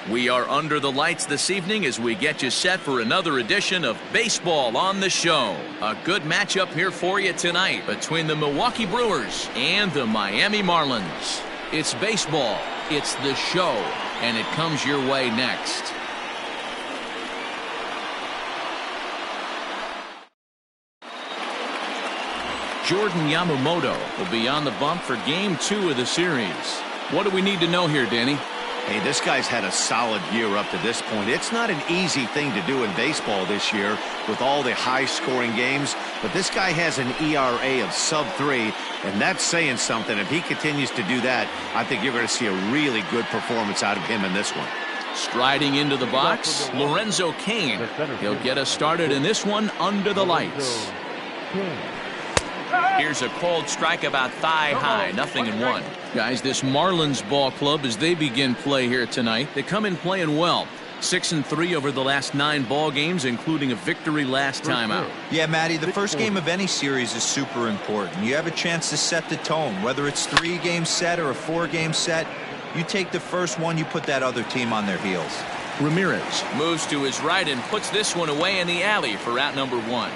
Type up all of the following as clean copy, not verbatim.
We are under the lights this evening as we get you set for another edition of Baseball on the Show. A good matchup here for you tonight between the Milwaukee Brewers and the Miami Marlins. It's baseball, it's the show, and it comes your way next. Jordan Yamamoto will be on the bump for Game 2 of the series. What do we need to know here, Danny? Hey, this guy's had a solid year up to this point. It's not an easy thing to do in baseball this year with all the high-scoring games, but this guy has an ERA of sub-3, and that's saying something. If he continues to do that, I think you're going to see a really good performance out of him in this one. Striding into the box, Lorenzo Cain. He'll get us started in this one under the lights. Here's a cold strike about thigh high, 0-1. Guys, this Marlins ball club, as they begin play here tonight, they come in playing well. 6-3 over the last 9 ball games, including a victory last time out. Yeah, Matty, the first game of any series is super important. You have a chance to set the tone, whether it's 3-game set or a 4-game set. You take the first one, you put that other team on their heels. Ramirez moves to his right and puts this one away in the alley for out number 1.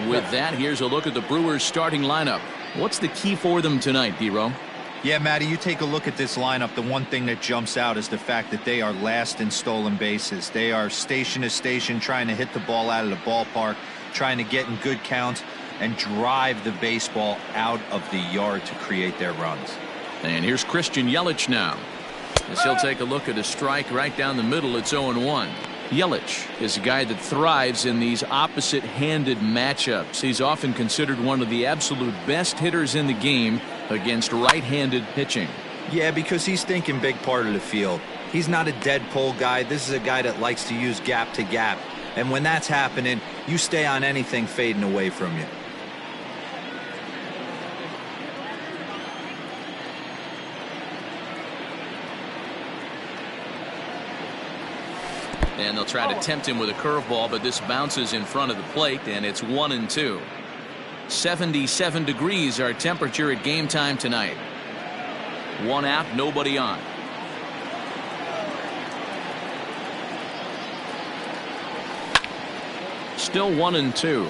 With that, here's a look at the Brewers starting lineup. What's the key for them tonight, D-Row? Yeah, Matty, you take a look at this lineup. The one thing that jumps out is the fact that they are last in stolen bases. They are station to station trying to hit the ball out of the ballpark, trying to get in good counts and drive the baseball out of the yard to create their runs. And here's Christian Yelich now, as he'll take a look at a strike right down the middle. It's 0-1. Yelich is a guy that thrives in these opposite-handed matchups. He's often considered one of the absolute best hitters in the game against right-handed pitching. Yeah, because he's thinking big part of the field. He's not a dead pull guy. This is a guy that likes to use gap to gap. And when that's happening, you stay on anything fading away from you. And they'll try to tempt him with a curveball, but this bounces in front of the plate, and it's 1-2. 77 degrees our temperature at game time tonight. 1 out, nobody on. Still 1-2.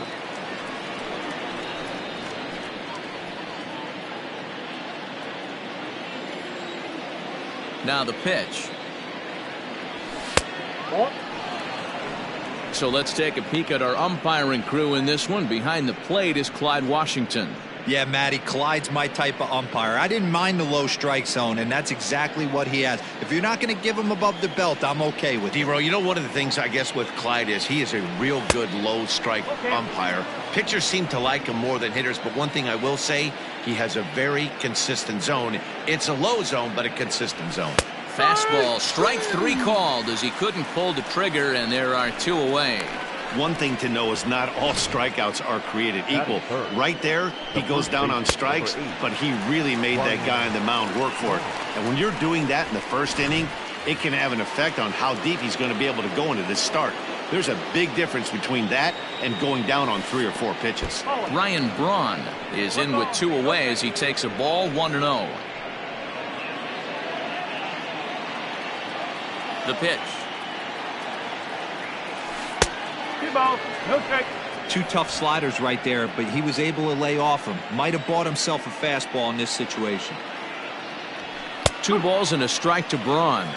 Now the pitch. So let's take a peek at our umpiring crew in this one. Behind the plate is Clyde Washington. Yeah, Matty, Clyde's my type of umpire. I didn't mind the low strike zone, and that's exactly what he has. If you're not going to give him above the belt, I'm okay with it. D-Row, you know, one of the things I guess with Clyde is he is a real good low strike umpire. Pitchers seem to like him more than hitters, but one thing I will say, he has a very consistent zone. It's a low zone, but a consistent zone. Fastball, strike 3 called as he couldn't pull the trigger, and there are 2 away. One thing to know is not all strikeouts are created equal. Right there, he goes down on strikes, but he really made that guy on the mound work for it. And when you're doing that in the first inning, it can have an effect on how deep he's going to be able to go into this start. There's a big difference between that and going down on 3 or 4 pitches. Ryan Braun is in with 2 away as he takes a ball, 1-0. The pitch. 2 balls, no strike. 2 tough sliders right there, but he was able to lay off him. Might have bought himself a fastball in this situation. 2 balls and a strike to Braun.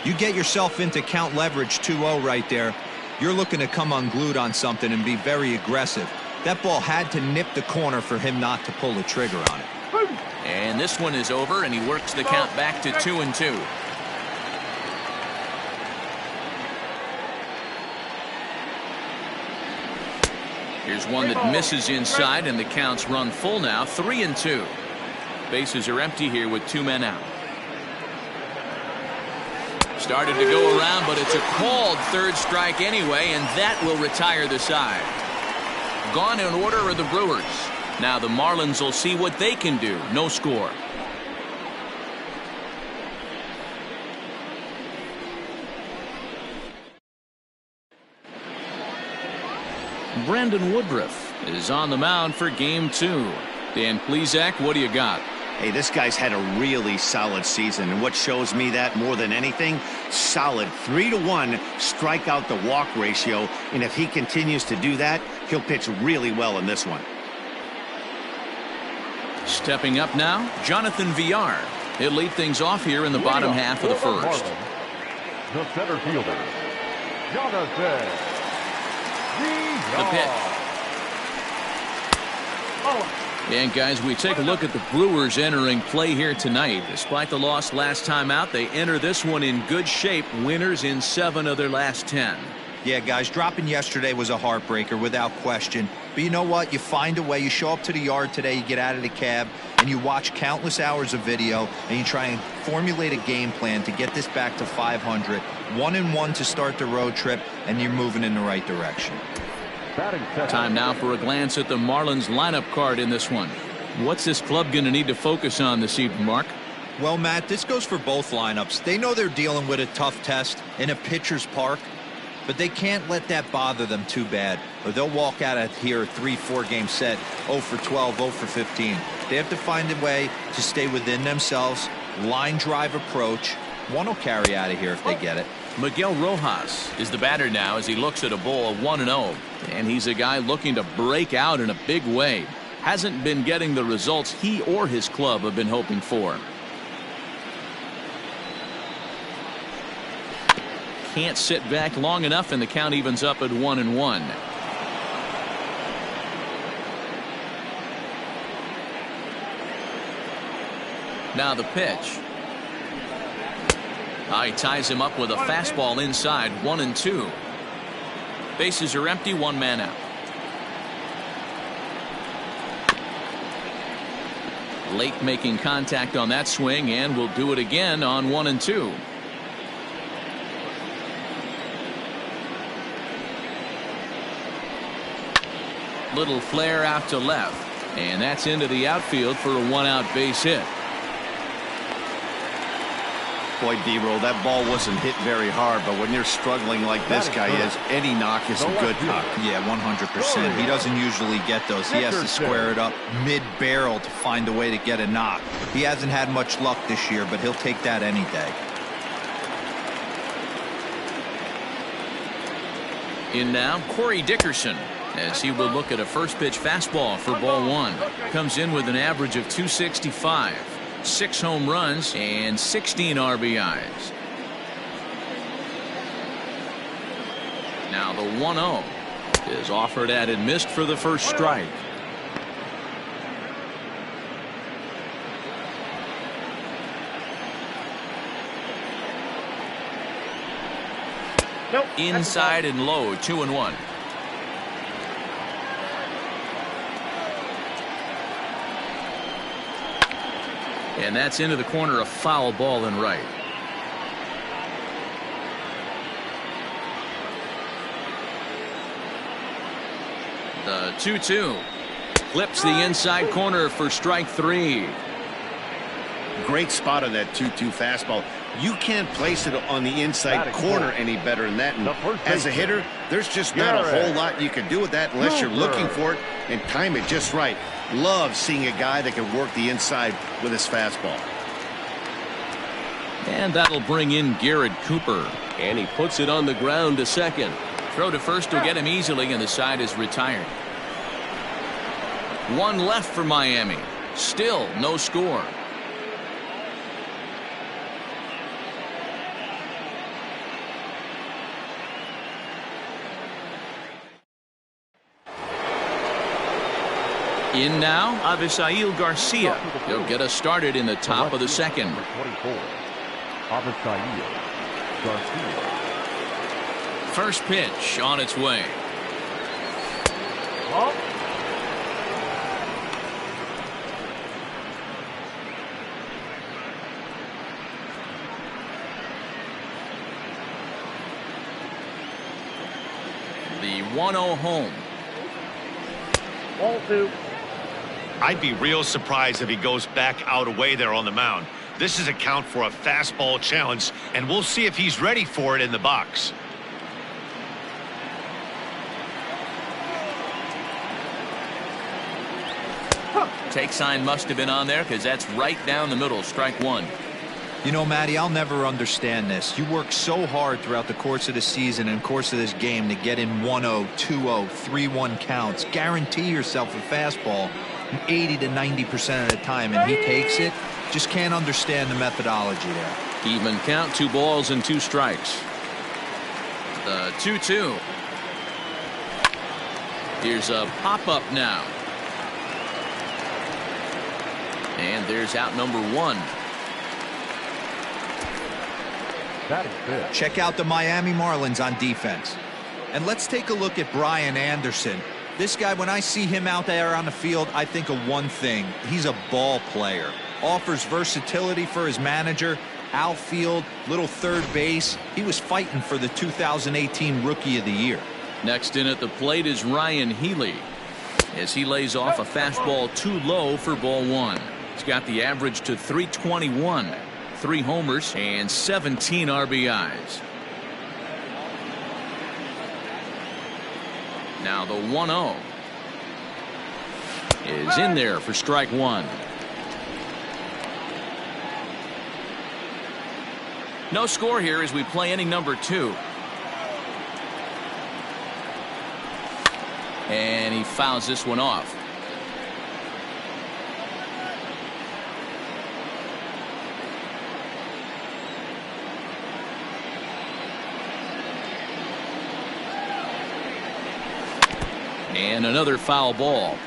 You get yourself into count leverage 2-0 right there. You're looking to come unglued on something and be very aggressive. That ball had to nip the corner for him not to pull the trigger on it. And this one is over, and he works the count back to 2-2. Here's one that misses inside, and the count's run full now, 3-2. Bases are empty here with 2 men out. Started to go around, but it's a called 3rd strike anyway, and that will retire the side. Gone in order are the Brewers. Now the Marlins will see what they can do. No score. Brandon Woodruff is on the mound for game 2. Dan Plesac, what do you got? Hey, this guy's had a really solid season, and what shows me that more than anything, solid 3-to-1 strikeout to walk ratio, and if he continues to do that, he'll pitch really well in this one. Stepping up now, Jonathan Villar. He'll lead things off here in the bottom half of the first. The center fielder, Jonathan The pitch. And guys, we take a look at the Brewers entering play here tonight. Despite the loss last time out, they enter this one in good shape, winners in 7 of their last 10. Yeah, guys, dropping yesterday was a heartbreaker without question. But you know what? You find a way. You show up to the yard today, you get out of the cab, and you watch countless hours of video, and you try and formulate a game plan to get this back to 500. 1-1 to start the road trip, and you're moving in the right direction. Time now for a glance at the Marlins lineup card in this one. What's this club going to need to focus on this evening, Mark? Well, Matt, this goes for both lineups. They know they're dealing with a tough test in a pitcher's park, but they can't let that bother them too bad, or they'll walk out of here a 3-4 game set, 0 for 12, 0 for 15. They have to find a way to stay within themselves, line drive approach. One will carry out of here if they get it. Miguel Rojas is the batter now as he looks at a ball of 1-0. And he's a guy looking to break out in a big way. Hasn't been getting the results he or his club have been hoping for. Can't sit back long enough, and the count evens up at 1-1. Now the pitch. He ties him up with a fastball inside, 1-2. Bases are empty, 1 man out. Late making contact on that swing, and will do it again on 1-2. Little flare out to left, and that's into the outfield for a 1-out base hit. Boy, D-Roll, that ball wasn't hit very hard, but when you're struggling like this guy is, any knock is a good knock. Yeah, 100%. He doesn't usually get those. He has to square it up mid-barrel to find a way to get a knock. He hasn't had much luck this year, but he'll take that any day. In now, Corey Dickerson, as he will look at a first pitch fastball for ball 1. Comes in with an average of 265. 6 home runs and 16 RBIs. Now the 1-0 is offered at and missed for the first strike. Inside and low, 2-1. And that's into the corner, a foul ball and right. The 2-2 clips the inside corner for strike 3. Great spot on that 2-2 fastball. You can't place it on the inside corner any better than that. And as a hitter, there's just not a whole lot you can do with that unless you're looking for it and time it just right. Love seeing a guy that can work the inside with his fastball. And that'll bring in Garrett Cooper. And he puts it on the ground to second. Throw to first will get him easily, and the side is retired. 1 left for Miami. Still no score. In now, Avisail Garcia. He'll get us started in the top of the second. First pitch on its way. The 1-0 home. Ball 2. I'd be real surprised if he goes back out away there on the mound. This is a count for a fastball challenge, and we'll see if he's ready for it in the box. Take sign must have been on there because that's right down the middle. Strike one. You know, Matty, I'll never understand this. You work so hard throughout the course of the season and course of this game to get in 1-0, 2-0, 3-1 counts. Guarantee yourself a fastball 80 to 90% of the time, and he takes it. Just can't understand the methodology there. Even count, 2 balls and 2 strikes. The 2-2. Here's a pop-up now. And there's out number 1. That is good. Check out the Miami Marlins on defense. And let's take a look at Brian Anderson. This guy, when I see him out there on the field, I think of one thing. He's a ball player. Offers versatility for his manager. Outfield, little third base. He was fighting for the 2018 Rookie of the Year. Next in at the plate is Ryan Healy, as he lays off a fastball too low for ball 1. He's got the average to 321. 3 homers and 17 RBIs. Now the 1-0 is in there for strike 1. No score here as we play inning number 2. And he fouls this one off. And another foul ball.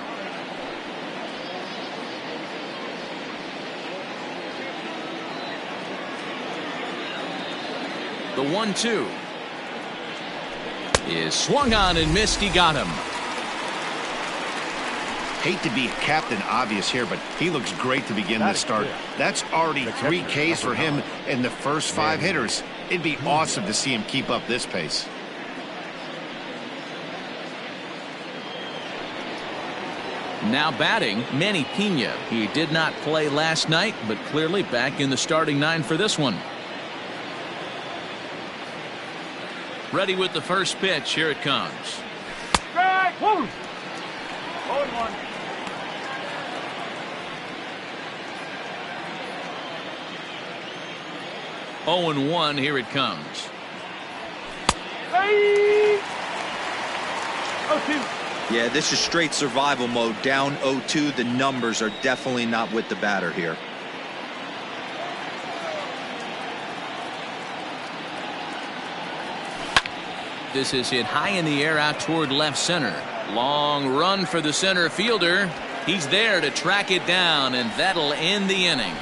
The 1-2 is swung on and missed. He got him. Hate to be Captain Obvious here, but he looks great to begin this start. That's already 3 Ks for him in the first 5 hitters. It'd be awesome to see him keep up this pace. Now batting, Manny Pena. He did not play last night, but clearly back in the starting 9 for this one. Ready with the first pitch. Here it comes. Strike one. 0-1. Oh and 1. Here it comes. Hey. 0-2. Yeah, this is straight survival mode. Down 0-2. The numbers are definitely not with the batter here. This is hit high in the air out toward left center. Long run for the center fielder. He's there to track it down, and that'll end the inning.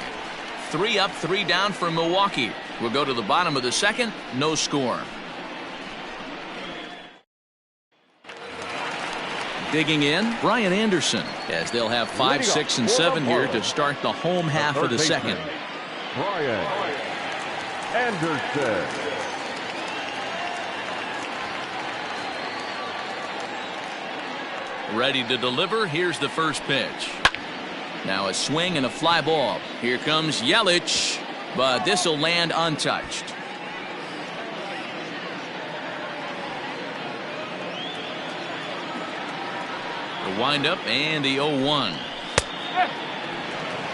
3 up, 3 down for Milwaukee. We'll go to the bottom of the second. No score. Digging in, Brian Anderson, as they'll have 5, 6, and 7 here to start the home half of the second. Brian Anderson. Ready to deliver. Here's the first pitch. Now a swing and a fly ball. Here comes Yelich, but this will land untouched. The windup and the 0-1.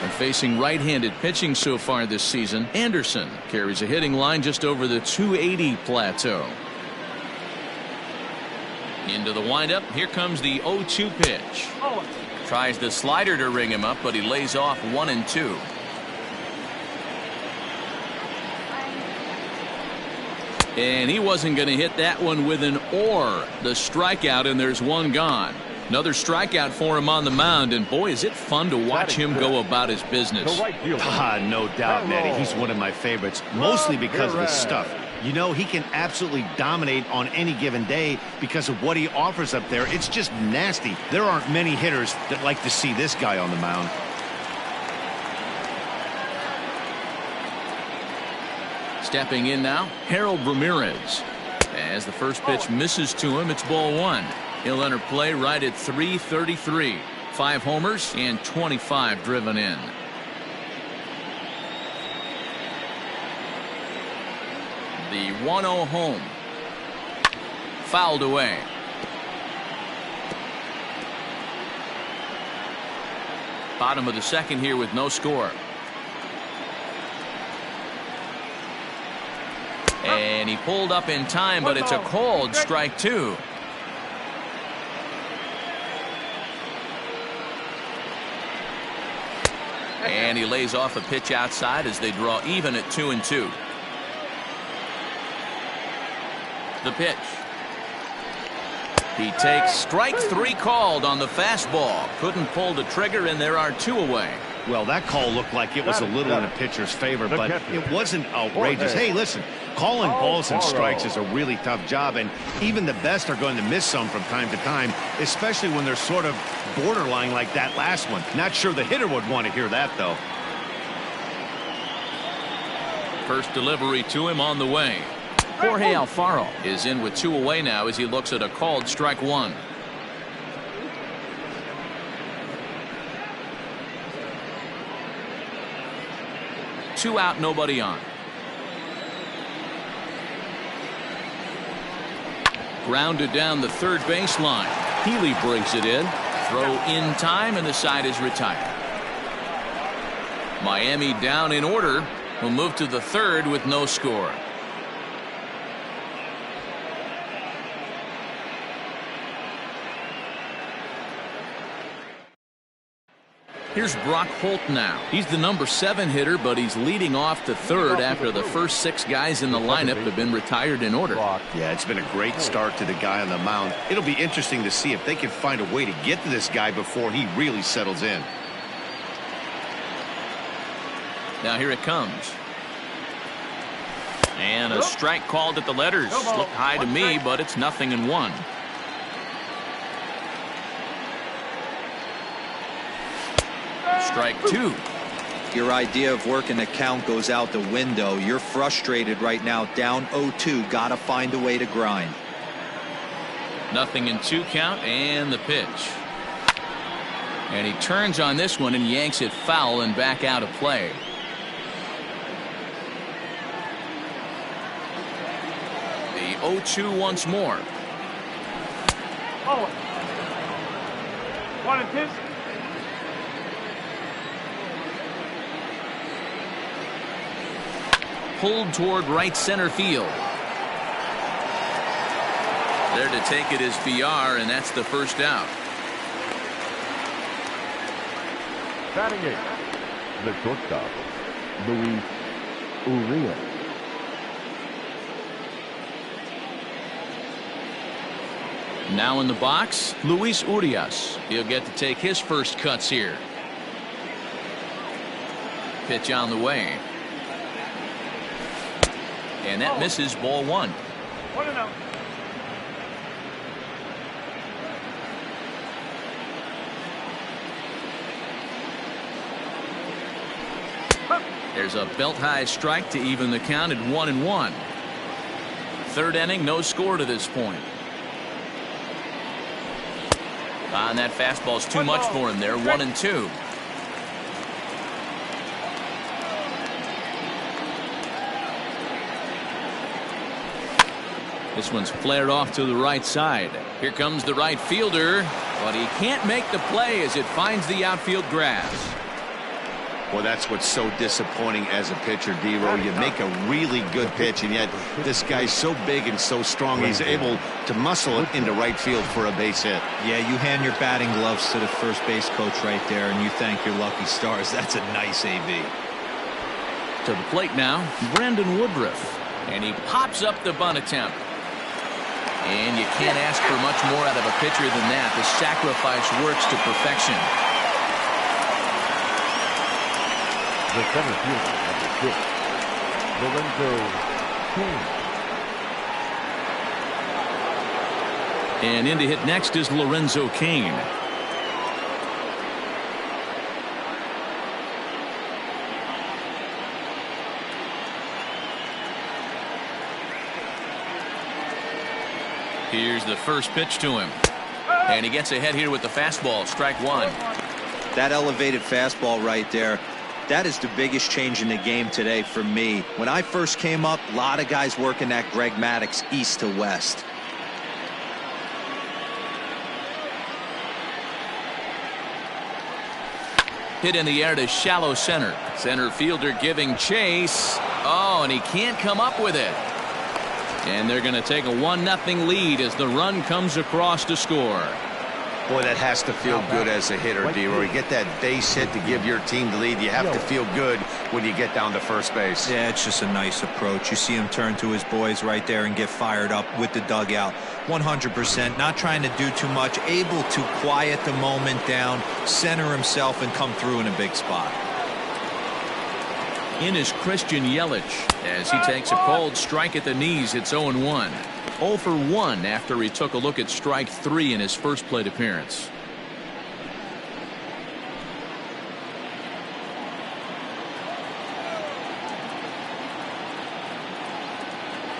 And facing right-handed pitching so far this season, Anderson carries a hitting line just over the 280 plateau. Into the windup. Here comes the 0-2 pitch. Tries the slider to ring him up, but he lays off 1 and 2. And he wasn't going to hit that one with an or. The strikeout, and there's 1 gone. Another strikeout for him on the mound, and boy, is it fun to watch him go about his business. No doubt, Matty. He's one of my favorites, mostly because of his stuff. You know, he can absolutely dominate on any given day because of what he offers up there. It's just nasty. There aren't many hitters that like to see this guy on the mound. Stepping in now, Harold Ramirez. As the first pitch misses to him, it's ball 1. He'll enter play right at 333. 5 homers and 25 driven in. The 1-0 home. Fouled away. Bottom of the second here with no score. And he pulled up in time, but it's a called strike two. And he lays off a pitch outside as they draw even at 2-2. The pitch. He takes strike three called on the fastball. Couldn't pull the trigger, and there are two away. Well, that call looked like it was a little in the pitcher's favor, but it wasn't outrageous. Hey, listen, calling balls and strikes is a really tough job, and even the best are going to miss some from time to time, especially when they're sort of borderline like that last one. Not sure the hitter would want to hear that, though. First delivery to him on the way. Jorge Alfaro is in with two away now as he looks at a called strike one. Two out, nobody on. Grounded down the third baseline. Healy brings it in. Throw in time, and the side is retired. Miami down in order. Will move to the third with no score. Here's Brock Holt now. He's the number 7 hitter, but he's leading off the third after the first 6 guys in the lineup have been retired in order. Yeah, it's been a great start to the guy on the mound. It'll be interesting to see if they can find a way to get to this guy before he really settles in. Now here it comes. And a strike called at the letters. Looked high to me, but it's 0-1. Strike two. Your idea of working the count goes out the window. You're frustrated right now, down 0-2. Gotta find a way to grind. 0-2 count, and the pitch. And he turns on this one and yanks it foul and back out of play. The 0-2 once more. Oh. 1-2. Pulled toward right center field. There to take it is VR, and that's the first out. Batting 8, the shortstop, Luis Urias. Now in the box, Luis Urias. He'll get to take his first cuts here. Pitch on the way. And that misses, ball 1. 1-0. There's a belt-high strike to even the count at 1-1. Third inning, no score to this point. And that fastball's too much for him there. 1-2. This one's flared off to the right side. Here comes the right fielder, but he can't make the play as it finds the outfield grass. Well, that's what's so disappointing as a pitcher, D-Row. You make a really good pitch, and yet this guy's so big and so strong, he's able to muscle it into right field for a base hit. Yeah, you hand your batting gloves to the first base coach right there, and you thank your lucky stars. That's a nice AB. To the plate now, Brandon Woodruff. And he pops up the bunt attempt. And you can't ask for much more out of a pitcher than that. The sacrifice works to perfection. The center fielder, number 6, Lorenzo Cain. And in to hit next is Lorenzo Cain. Here's the first pitch to him. And he gets ahead here with the fastball. Strike 1. That elevated fastball right there, that is the biggest change in the game today for me. When I first came up, a lot of guys working that Greg Maddux east to west. Hit in the air to shallow center. Center fielder giving chase. Oh, and he can't come up with it. And they're going to take a 1-0 lead as the run comes across to score. Boy, that has to feel good as a hitter, D-Roy. You get that base hit to give your team the lead. You have to feel good when you get down to first base. Yeah, it's just a nice approach. You see him turn to his boys right there and get fired up with the dugout. 100%, not trying to do too much, able to quiet the moment down, center himself, and come through in a big spot. In is Christian Yelich as he takes a cold strike at the knees. It's 0-1. 0 for 1 after he took a look at strike 3 in his first plate appearance.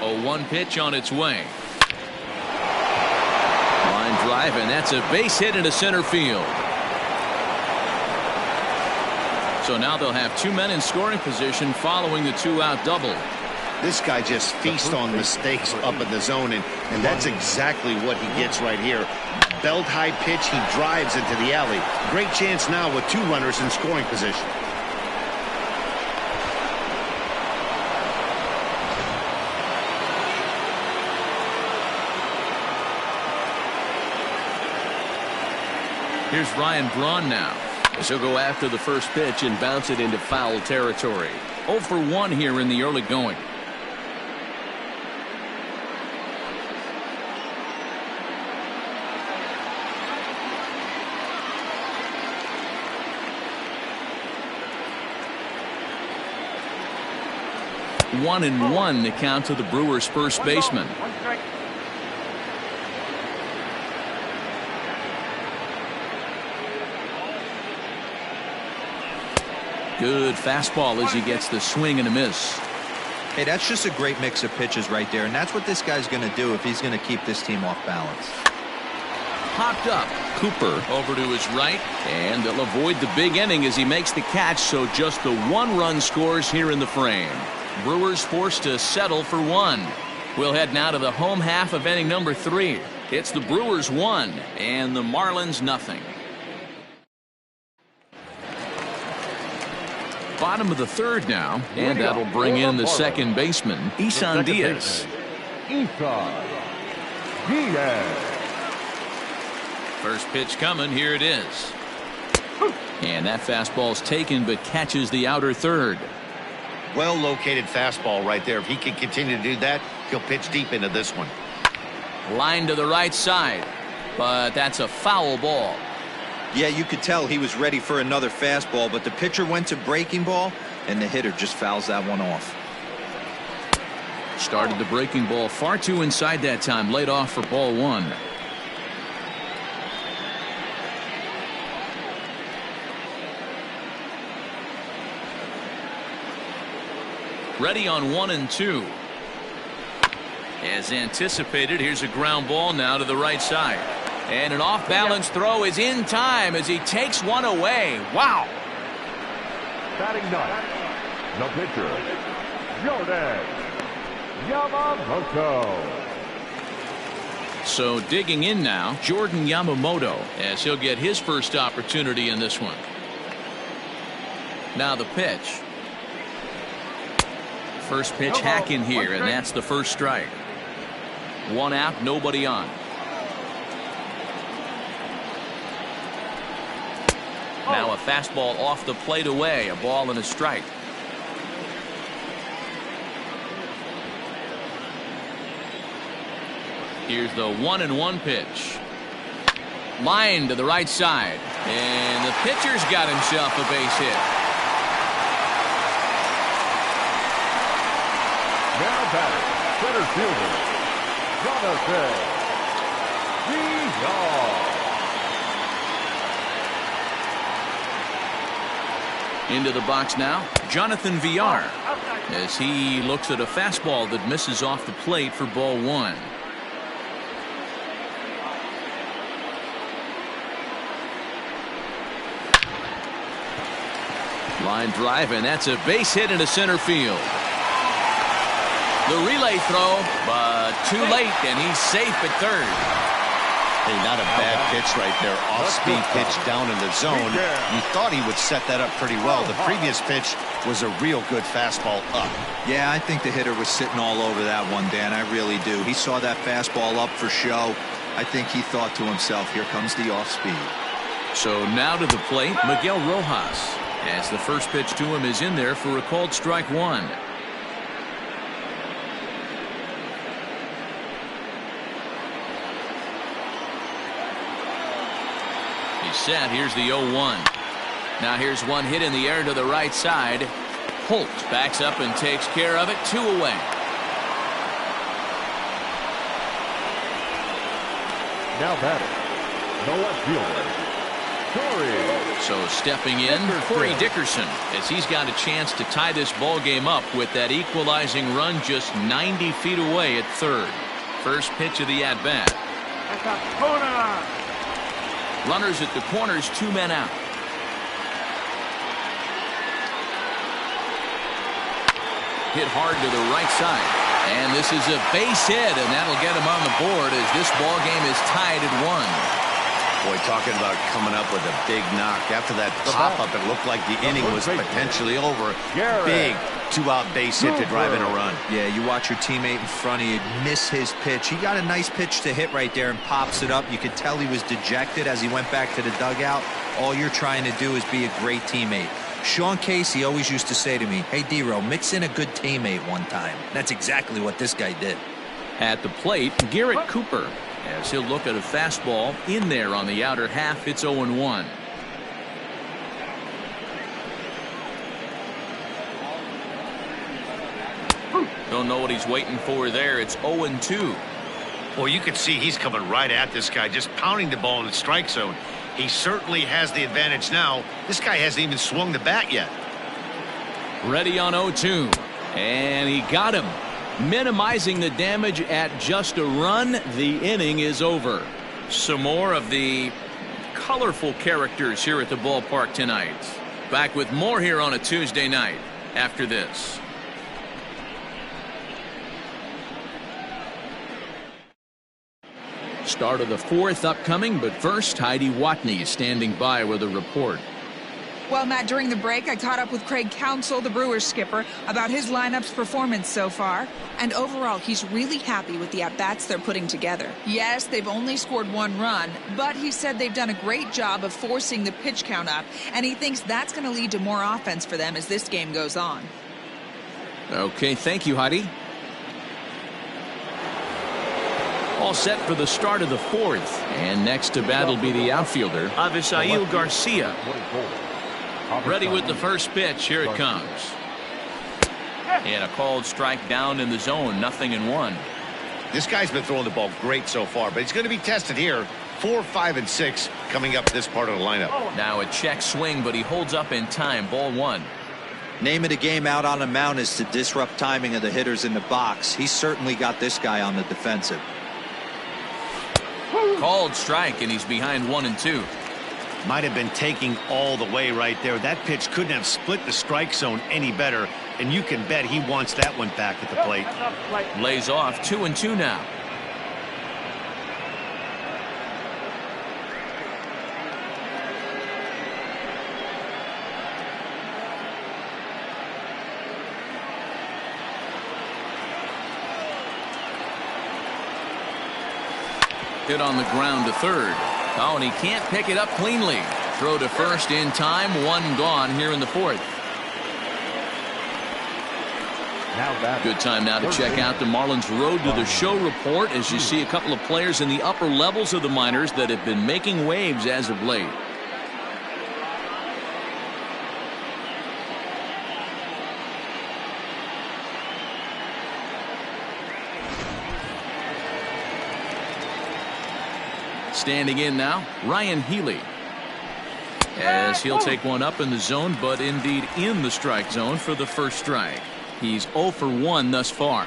A 1 pitch on its way. Line drive, and that's a base hit into center field. So now they'll have 2 men in scoring position following the 2-out double. This guy just feasts on mistakes up in the zone, and that's exactly what he gets right here. Belt high pitch, he drives into the alley. Great chance now with 2 runners in scoring position. Here's Ryan Braun now. He'll go after the first pitch and bounce it into foul territory. 0 for 1 here in the early going. One and 1 the count to the Brewers' first baseman. Good fastball as he gets the swing and a miss. Hey, that's just a great mix of pitches right there, and that's what this guy's going to do if he's going to keep this team off balance. Popped up. Cooper over to his right, and they'll avoid the big inning as he makes the catch, so just the 1 run scores here in the frame. Brewers forced to settle for 1. We'll head now to the home half of inning number 3. It's the Brewers 1 and the Marlins nothing. Bottom of the 3rd now, and that'll bring in the second baseman, Isan Diaz. First pitch coming, here it is. And that fastball's taken but catches the outer third. Well located fastball right there. If he can continue to do that, he'll pitch deep into this one. Line to the right side, but that's a foul ball. Yeah, you could tell he was ready for another fastball, but the pitcher went to breaking ball, and the hitter just fouls that one off. Started the breaking ball far too inside that time, laid off for ball 1. Ready on 1 and 2. As anticipated, here's a ground ball now to the right side. And an off-balance throw is in time as he takes one away. Wow. Batting ninth, the pitcher, Jordan Yamamoto. So digging in now, Jordan Yamamoto, as he'll get his first opportunity in this one. Now the pitch. First pitch hack in here, and that's the first strike. 1 out, nobody on. Now a fastball off the plate away, a ball and a strike. Here's the 1-1 pitch. Line to the right side, and the pitcher's got himself a base hit. Now batting, center fielder, Jonathan Villar. Into the box now, Jonathan Villar, as he looks at a fastball that misses off the plate for ball 1. Line drive, and that's a base hit into center field. The relay throw, but too late, and he's safe at third. Hey, not a bad pitch right there. Off-speed pitch down in the zone. You thought he would set that up pretty well. The previous pitch was a real good fastball up. Yeah, I think the hitter was sitting all over that one, Dan. I really do. He saw that fastball up for show. I think he thought to himself, here comes the off-speed. So now to the plate, Miguel Rojas, as the first pitch to him is in there for a called strike one. He's set. Here's the 0-1. Now here's one hit in the air to the right side. Holt backs up and takes care of it. 2 away. Now batting, the left fielder, Corey. So stepping in, Corey Dickerson, as he's got a chance to tie this ball game up with that equalizing run just 90 feet away at third. First pitch of the at-bat. Runners at the corners, 2 men out. Hit hard to the right side. And this is a base hit, and that'll get him on the board as this ball game is tied at 1. Boy, talking about coming up with a big knock. After that pop-up, it looked like the inning was potentially over. Big 2-out base hit to drive in a run. Yeah, you watch your teammate in front of you miss his pitch. He got a nice pitch to hit right there and pops it up. You could tell he was dejected as he went back to the dugout. All you're trying to do is be a great teammate. Sean Casey always used to say to me, hey, D-Row, mix in a good teammate one time. That's exactly what this guy did. At the plate, Garrett Cooper, as he'll look at a fastball in there on the outer half. It's 0-1. Don't know what he's waiting for there. It's 0-2. Well, you can see he's coming right at this guy, just pounding the ball in the strike zone. He certainly has the advantage now. This guy hasn't even swung the bat yet. Ready on 0-2. And he got him. Minimizing the damage at just a run. The inning is over. Some more of the colorful characters here at the ballpark tonight. Back with more here on a Tuesday night after this. Start of the 4th upcoming, but first, Heidi Watney standing by with a report. Well, Matt, during the break, I caught up with Craig Counsell, the Brewers skipper, about his lineup's performance so far. And overall, he's really happy with the at-bats they're putting together. Yes, they've only scored 1 run, but he said they've done a great job of forcing the pitch count up, and he thinks that's going to lead to more offense for them as this game goes on. Okay, thank you, Heidi. All set for the start of the 4th. And next to bat will be the outfielder, Avisail Garcia. Ready with the first pitch. Here it comes. And a called strike down in the zone. 0-1. This guy's been throwing the ball great so far, but he's going to be tested here. 4, 5, and 6 coming up this part of the lineup. Now a check swing, but he holds up in time. Ball 1. Name of the game out on the mound is to disrupt timing of the hitters in the box. He's certainly got this guy on the defensive. Called strike, and he's behind 1-2. Might have been taking all the way right there. That pitch couldn't have split the strike zone any better, and you can bet he wants that one back at the plate. Lays off. 2-2 now. Hit on the ground to third. Oh, and he can't pick it up cleanly. Throw to first in time. 1 gone here in the 4th. Good time now to check out the Marlins Road to the Show report as you see a couple of players in the upper levels of the minors that have been making waves as of late. Standing in now, Ryan Healy. As he'll take one up in the zone, but indeed in the strike zone for the first strike. He's 0 for 1 thus far.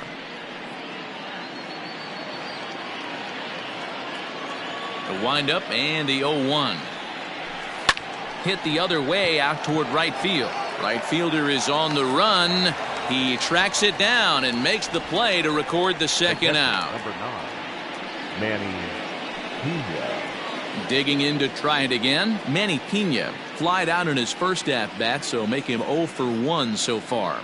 The windup and the 0-1. Hit the other way out toward right field. Right fielder is on the run. He tracks it down and makes the play to record the second out. Number 9, Manny Pena. Digging in to try it again. Manny Pena flied out in his first at-bat, so make him 0 for 1 so far.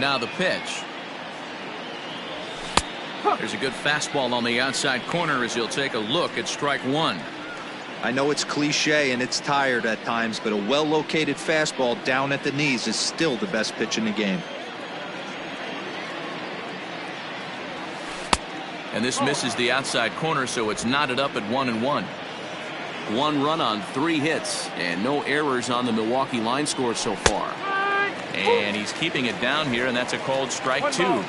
Now the pitch. There's a good fastball on the outside corner as he'll take a look at strike one. I know it's cliche and it's tired at times, but a well-located fastball down at the knees is still the best pitch in the game. And this misses the outside corner, so it's knotted up at 1-1. 1 run on 3 hits and no errors on the Milwaukee line score so far. And he's keeping it down here, and that's a called strike 2.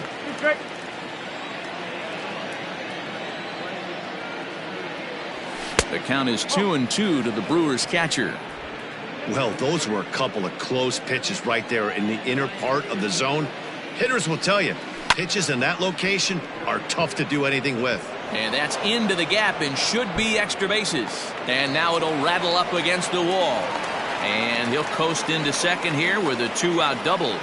The count is 2-2 to the Brewers catcher. Well, those were a couple of close pitches right there in the inner part of the zone. Hitters will tell you, pitches in that location are tough to do anything with. And that's into the gap and should be extra bases. And now it'll rattle up against the wall. And he'll coast into second here with a 2-out double.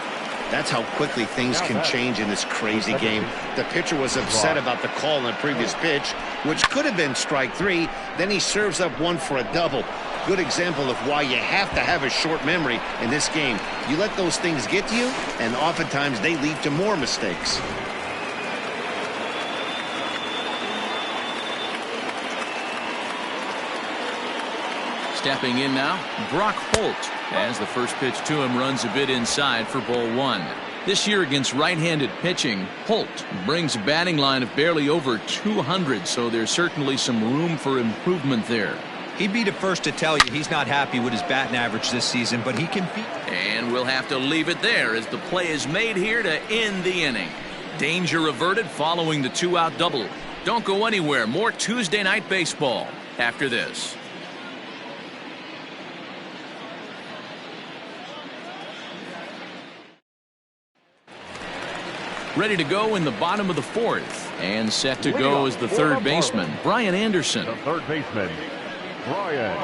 That's how quickly things can change in this crazy game. The pitcher was upset about the call on the previous pitch, which could have been strike 3. Then he serves up 1 for a double. Good example of why you have to have a short memory in this game. You let those things get to you, and oftentimes they lead to more mistakes. Stepping in now, Brock Holt, as the first pitch to him runs a bit inside for ball 1. This year against right-handed pitching, Holt brings a batting line of barely over 200, so there's certainly some room for improvement there. He'd be the first to tell you he's not happy with his batting average this season, but he can beat. And we'll have to leave it there as the play is made here to end the inning. Danger averted following the 2-out double. Don't go anywhere. More Tuesday Night Baseball after this. Ready to go in the bottom of the 4th, and set to go as the third baseman, Brian Anderson. The third baseman, Brian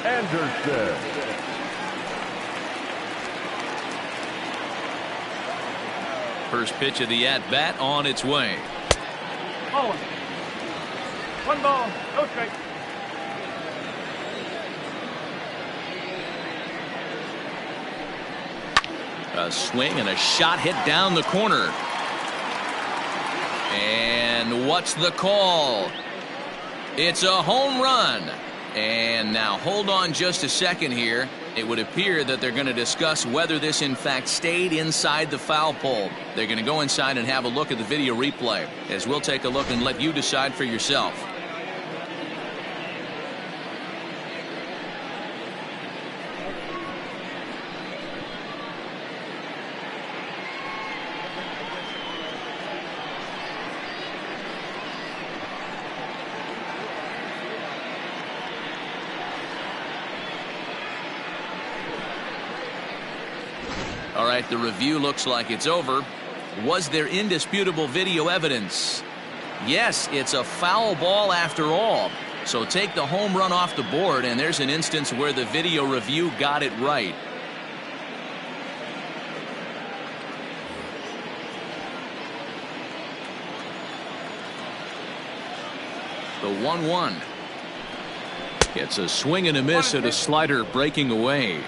Anderson. First pitch of the at-bat on its way. Ball. 1 ball, no strike. A swing and a shot hit down the corner. And what's the call? It's a home run. And now hold on just a second here. It would appear that they're going to discuss whether this in fact stayed inside the foul pole. They're going to go inside and have a look at the video replay, as we'll take a look and let you decide for yourself. All right, the review looks like it's over. Was there indisputable video evidence? Yes, it's a foul ball after all. So take the home run off the board, and there's an instance where the video review got it right. The 1-1. It's a swing and a miss at a slider breaking away.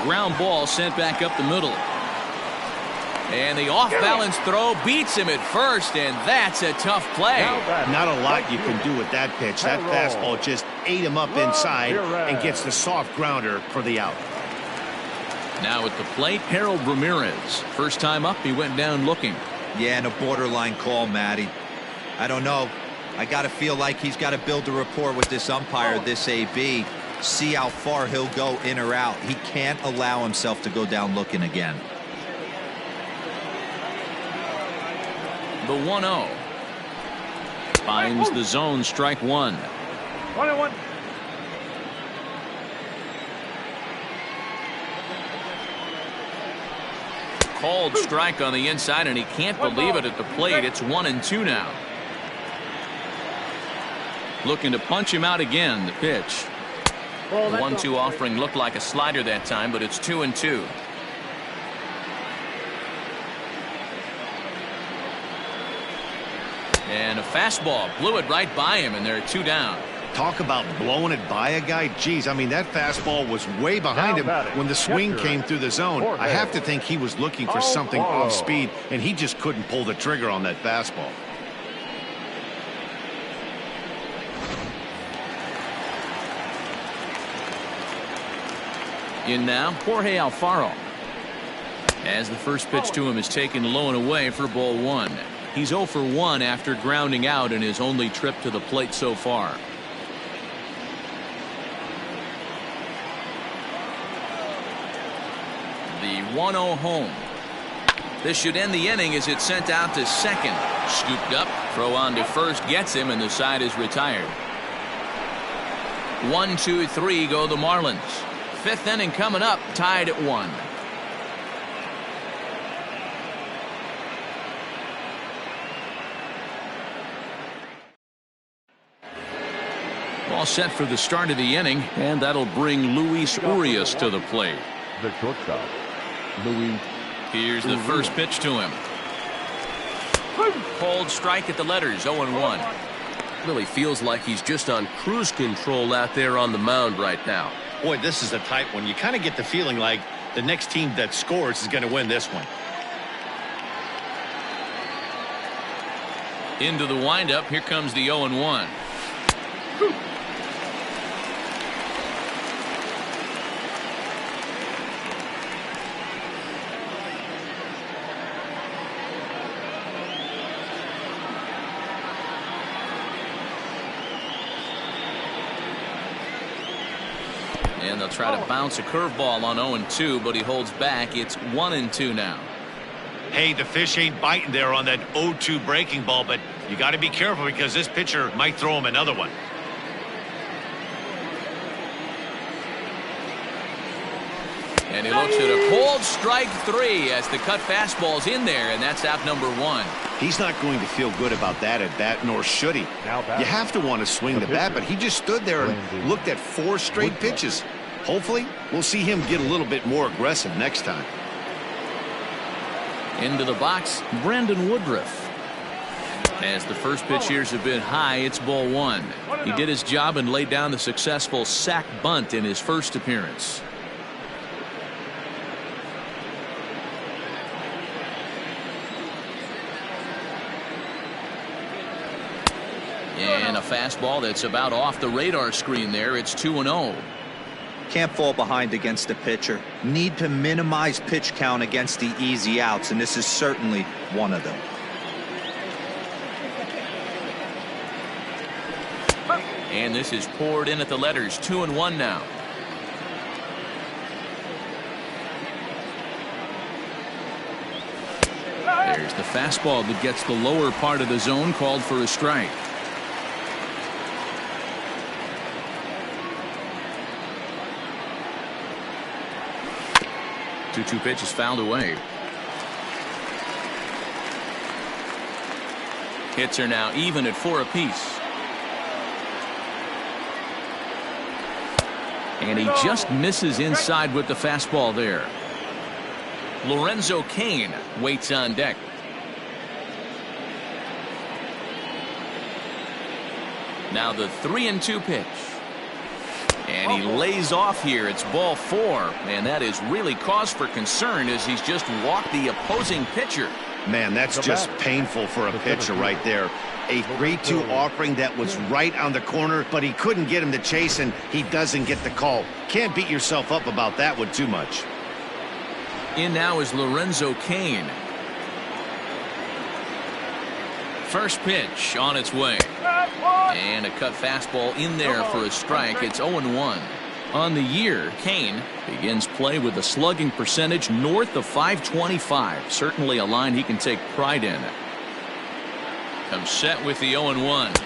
Ground ball sent back up the middle. And the off-balance throw beats him at first, and that's a tough play. Not a lot you can do with that pitch. That fastball just ate him up inside and gets the soft grounder for the out. Now at the plate, Harold Ramirez. First time up, he went down looking. Yeah, and a borderline call, Matty. I don't know. I got to feel like he's got to build a rapport with this umpire, this AB. See how far he'll go in or out. He can't allow himself to go down looking again. The 1-0. Finds the zone, strike 1. 1-1. Called strike on the inside, and he can't believe it at the plate. It's 1-2 now. Looking to punch him out again. The pitch. Ball, The that's 1-2 offering looked like a slider that time, but it's 2-2. And a fastball blew it right by him, and they're 2 down. Talk about blowing it by a guy. Geez, I mean, that fastball was way behind him when the swing came through the zone. I have to think he was looking for something off speed, and he just couldn't pull the trigger on that fastball. In now, Jorge Alfaro. As the first pitch to him is taken low and away for ball 1. He's 0 for 1 after grounding out in his only trip to the plate so far. The 1-0 home. This should end the inning as it's sent out to second. Scooped up, throw on to first gets him, and the side is retired. 1, 2, 3 go the Marlins. 5th inning coming up, tied at 1. All set for the start of the inning, and that'll bring Luis Urias to the plate. The shortstop, Luis. Here's the first pitch to him. Cold strike at the letters, 0-1. Really feels like he's just on cruise control out there on the mound right now. Boy, this is a tight one. You kind of get the feeling like the next team that scores is going to win this one. Into the windup, here comes the 0-1. And they'll try to bounce a curveball on 0-2, but he holds back. It's 1-2 now. Hey, the fish ain't biting there on that 0-2 breaking ball, but you got to be careful because this pitcher might throw him another one. And he looks at a cold strike 3 as the cut fastball's in there, and that's out number 1. He's not going to feel good about that at bat, nor should he. You have to want to swing the bat, but he just stood there and looked at 4 straight pitches. Hopefully, we'll see him get a little bit more aggressive next time. Into the box, Brandon Woodruff. As the first pitch here's a bit high, it's ball 1. He did his job and laid down the successful sac bunt in his first appearance. And a fastball that's about off the radar screen there. It's 2-0. Can't fall behind against the pitcher. Need to minimize pitch count against the easy outs, and this is certainly one of them. And this is poured in at the letters. 2-1 now. There's the fastball that gets the lower part of the zone, called for a strike. 2-2 pitch is fouled away. Hits are now even at 4 apiece. And he just misses inside with the fastball there. Lorenzo Cain waits on deck. Now the 3-2 pitch. And he lays off here. It's ball 4. And that is really cause for concern as he's just walked the opposing pitcher. Man, that's just painful for a pitcher right there. A 3-2 offering that was right on the corner, but he couldn't get him to chase, and he doesn't get the call. Can't beat yourself up about that one too much. In now is Lorenzo Cain. First pitch on its way. And a cut fastball in there for a strike. It's 0-1. On the year, Cain begins play with a slugging percentage north of .525. Certainly a line he can take pride in. Comes set with the 0-1.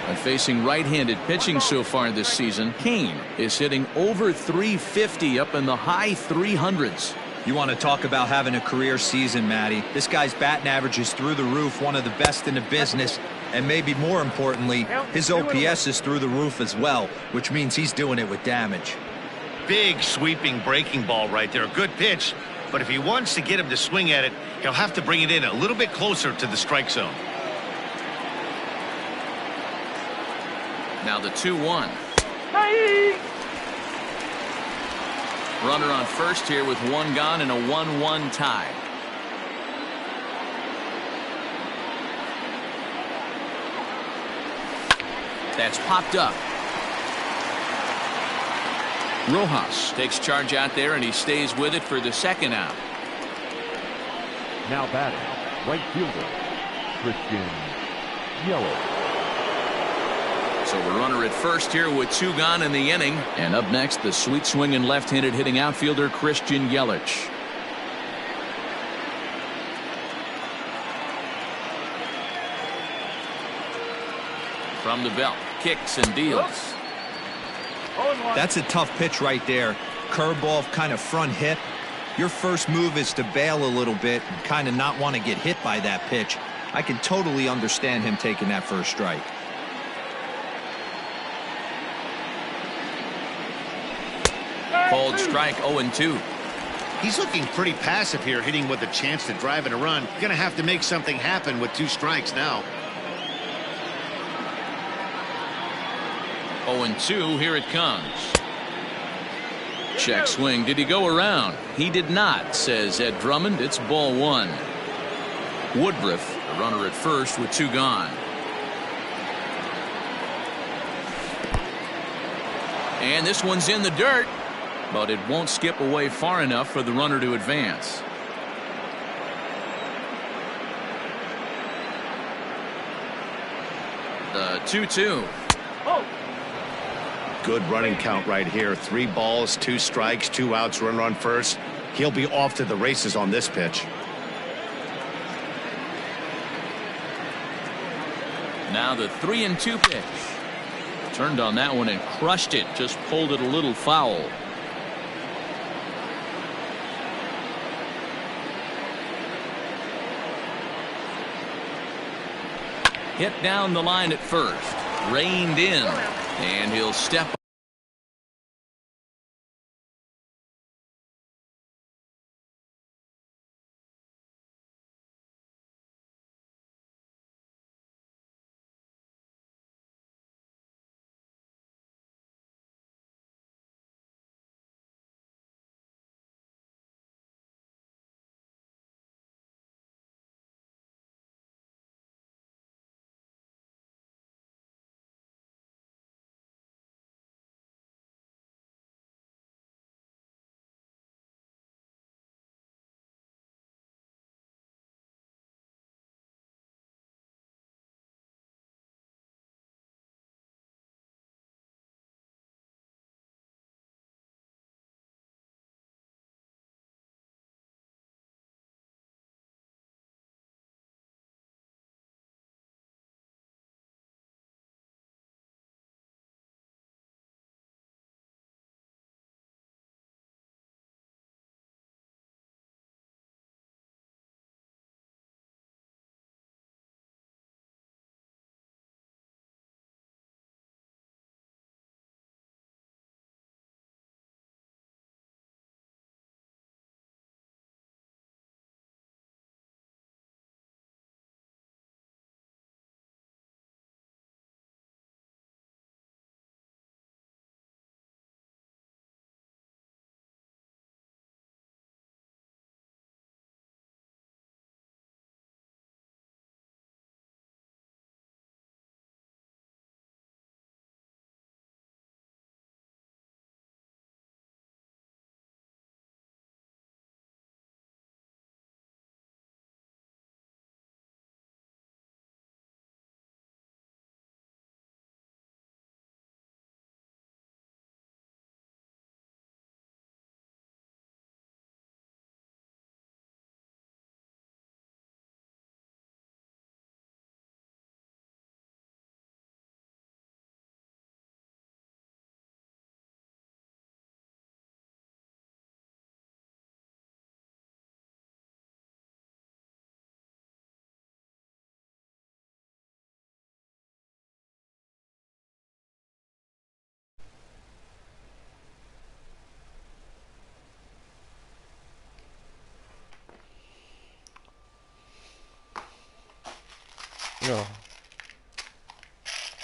And facing right-handed pitching so far this season, Cain is hitting over .350 up in the high 300s. You want to talk about having a career season, Matty. This guy's batting average is through the roof, one of the best in the business. And maybe more importantly, his OPS is through the roof as well, which means he's doing it with damage. Big sweeping breaking ball right there. Good pitch. But if he wants to get him to swing at it, he'll have to bring it in a little bit closer to the strike zone. Now the 2-1. Hey! Runner on first here with one gone and a 1-1 tie. That's popped up. Rojas takes charge out there, and he stays with it for the second out. Now batting, right fielder, Christian Yelich. So the runner at first here with two gone in the inning. And up next, the sweet swinging left-handed hitting outfielder Christian Yelich. From the belt, kicks and deals. That's a tough pitch right there. Curveball, kind of front hip. Your first move is to bail a little bit and kind of not want to get hit by that pitch. I can totally understand him taking that first strike. Called strike 0-2. He's looking pretty passive here, hitting with a chance to drive and a run. Going to have to make something happen with 2 strikes now. 0-2, here it comes. Check swing. Did he go around? He did not, says Ed Drummond. It's ball 1. Woodruff, the runner at first with 2 gone. And this one's in the dirt, but it won't skip away far enough for the runner to advance. The 2-2. Good running count right here. 3 balls, 2 strikes, 2 outs, runner on first. He'll be off to the races on this pitch. Now the 3-2 pitch. Turned on that one and crushed it. Just pulled it a little foul. Hit down the line at first. Reined in. And he'll step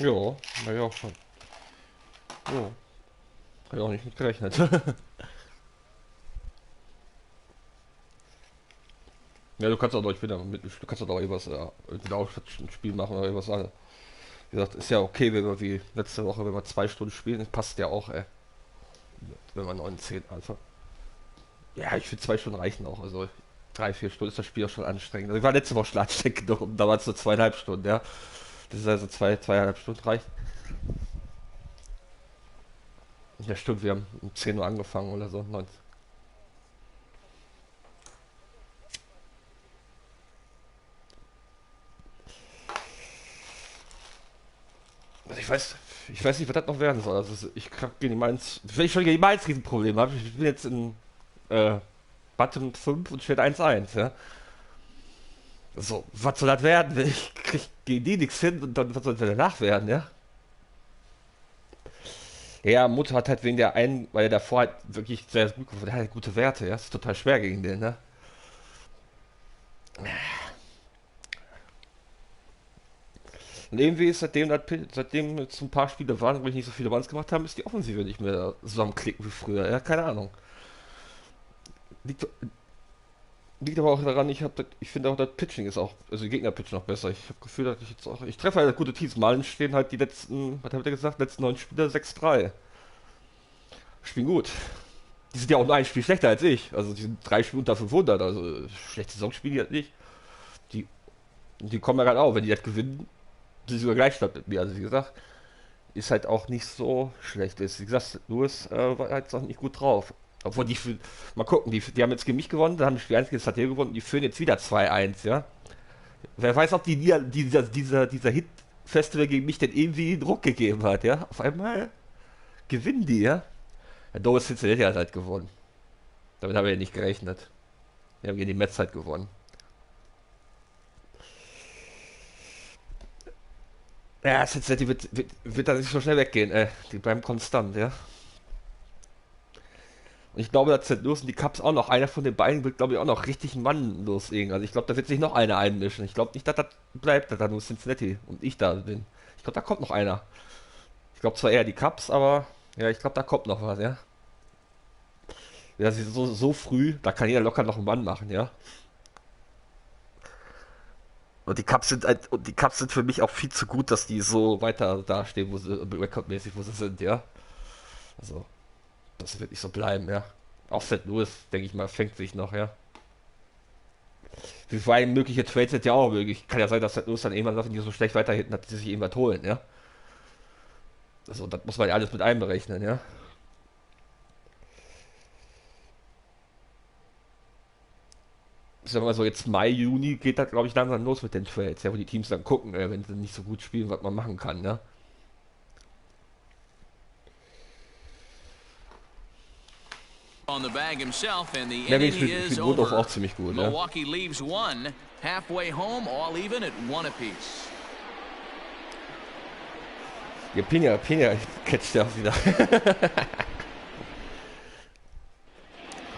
Jo, war ja auch schon. Jo. Hab ich auch nicht mit gerechnet. Ja, du kannst auch doch wieder mit, du kannst auch irgendwas, wieder auch ein Spiel machen oder irgendwas anderes. Wie gesagt, ist ja okay, wenn wir wie letzte Woche, wenn wir 2 Stunden spielen, das passt ja auch, ey. Wenn wir 9, 10 einfach. Ja, ich finde 2 Stunden reichen auch, also 3, 4 Stunden ist das Spiel auch schon anstrengend. Also ich war letzte Woche schon anstrengend genug, und da waren es so 2,5 Stunden, ja. Das ist also 2,5 Stunden reicht. Ja, stimmt, wir haben um 10 Uhr angefangen oder so, 19. Also ich weiß nicht, was das noch werden soll. Also ich kann gegen die Mainz, wenn ich schon gegen die Mainz Riesenproblem habe, ich bin jetzt in Button 5 und steht 1-1, ja. So, was soll das werden? Ich krieg gegen die nichts hin und dann was soll das danach werden, ja? Ja, Mutter hat halt wegen der einen, weil er davor halt wirklich sehr gut geworden, der hat halt gute Werte, ja. Ist total schwer gegen den, ne? Und irgendwie ist seitdem jetzt ein paar Spiele waren, wo ich nicht so viele Runs gemacht habe, ist die Offensive nicht mehr zusammenklicken wie früher. Ja, keine Ahnung. Liegt, liegt aber auch daran, ich finde auch, das Pitching ist auch, also die Gegner pitchen auch besser. Ich habe das Gefühl, dass ich jetzt auch, ich treffe halt gute Teams. Malen stehen halt die letzten, was hat er gesagt, letzten 9 Spiele 6-3. Spielen gut. Die sind ja auch nur ein Spiel schlechter als ich. Also die sind 3 Spiele unter 500, also schlechte Saison spielen die halt nicht. Die, die kommen ja gerade auch, wenn die das gewinnen, sind sie sogar Gleichstand mit mir. Also wie gesagt, ist halt auch nicht so schlecht ist. Wie gesagt, Louis war halt auch nicht gut drauf. Obwohl mal gucken, die haben jetzt gegen mich gewonnen, dann haben die Spiel 1 gegen Satel gewonnen und die führen jetzt wieder 2-1, ja. Wer weiß, ob dieser Hit-Festival gegen mich denn irgendwie Druck gegeben hat, ja. Auf einmal gewinnen die, ja. Der Doris Cincinnati hat halt gewonnen. Damit haben wir ja nicht gerechnet. Wir haben gegen die Mets halt gewonnen. Ja, Cincinnati wird da nicht so schnell weggehen, die bleiben konstant, ja. Und ich glaube, dass St. Louis und die Cubs auch noch, einer von den beiden wird, glaube ich, auch noch richtig einen Mann loslegen. Also ich glaube, da wird sich noch einer einmischen. Ich glaube nicht, dass das bleibt, dass da nur Cincinnati und ich da bin. Ich glaube, da kommt noch einer. Ich glaube zwar eher die Cubs, aber ja, ich glaube, da kommt noch was, ja. Ja, sie so früh, da kann jeder locker noch einen Mann machen, ja. Und die Cubs sind für mich auch viel zu gut, dass die so weiter dastehen, wo sie rekordmäßig wo sie sind, ja. Also, das wird nicht so bleiben, ja. Auch St. Louis, denke ich mal, fängt sich noch, ja. Vor allem mögliche Trades sind ja auch möglich. Kann ja sein, dass St. Louis dann irgendwann sagt, wenn die so schlecht weiterhinten, dass sie sich irgendwas holen, ja. Also, das muss man ja alles mit einberechnen, ja. Ich sag mal so, jetzt Mai, Juni geht das, glaube ich, langsam los mit den Trades, ja, wo die Teams dann gucken, wenn sie nicht so gut spielen, was man machen kann, ja. On the bag himself, and the Ja, inning ich is finde Woodruff over. auch ziemlich gut, ja. Milwaukee leaves one, halfway home, all even at 1 apiece. Ja, Pina catcht ja auch wieder.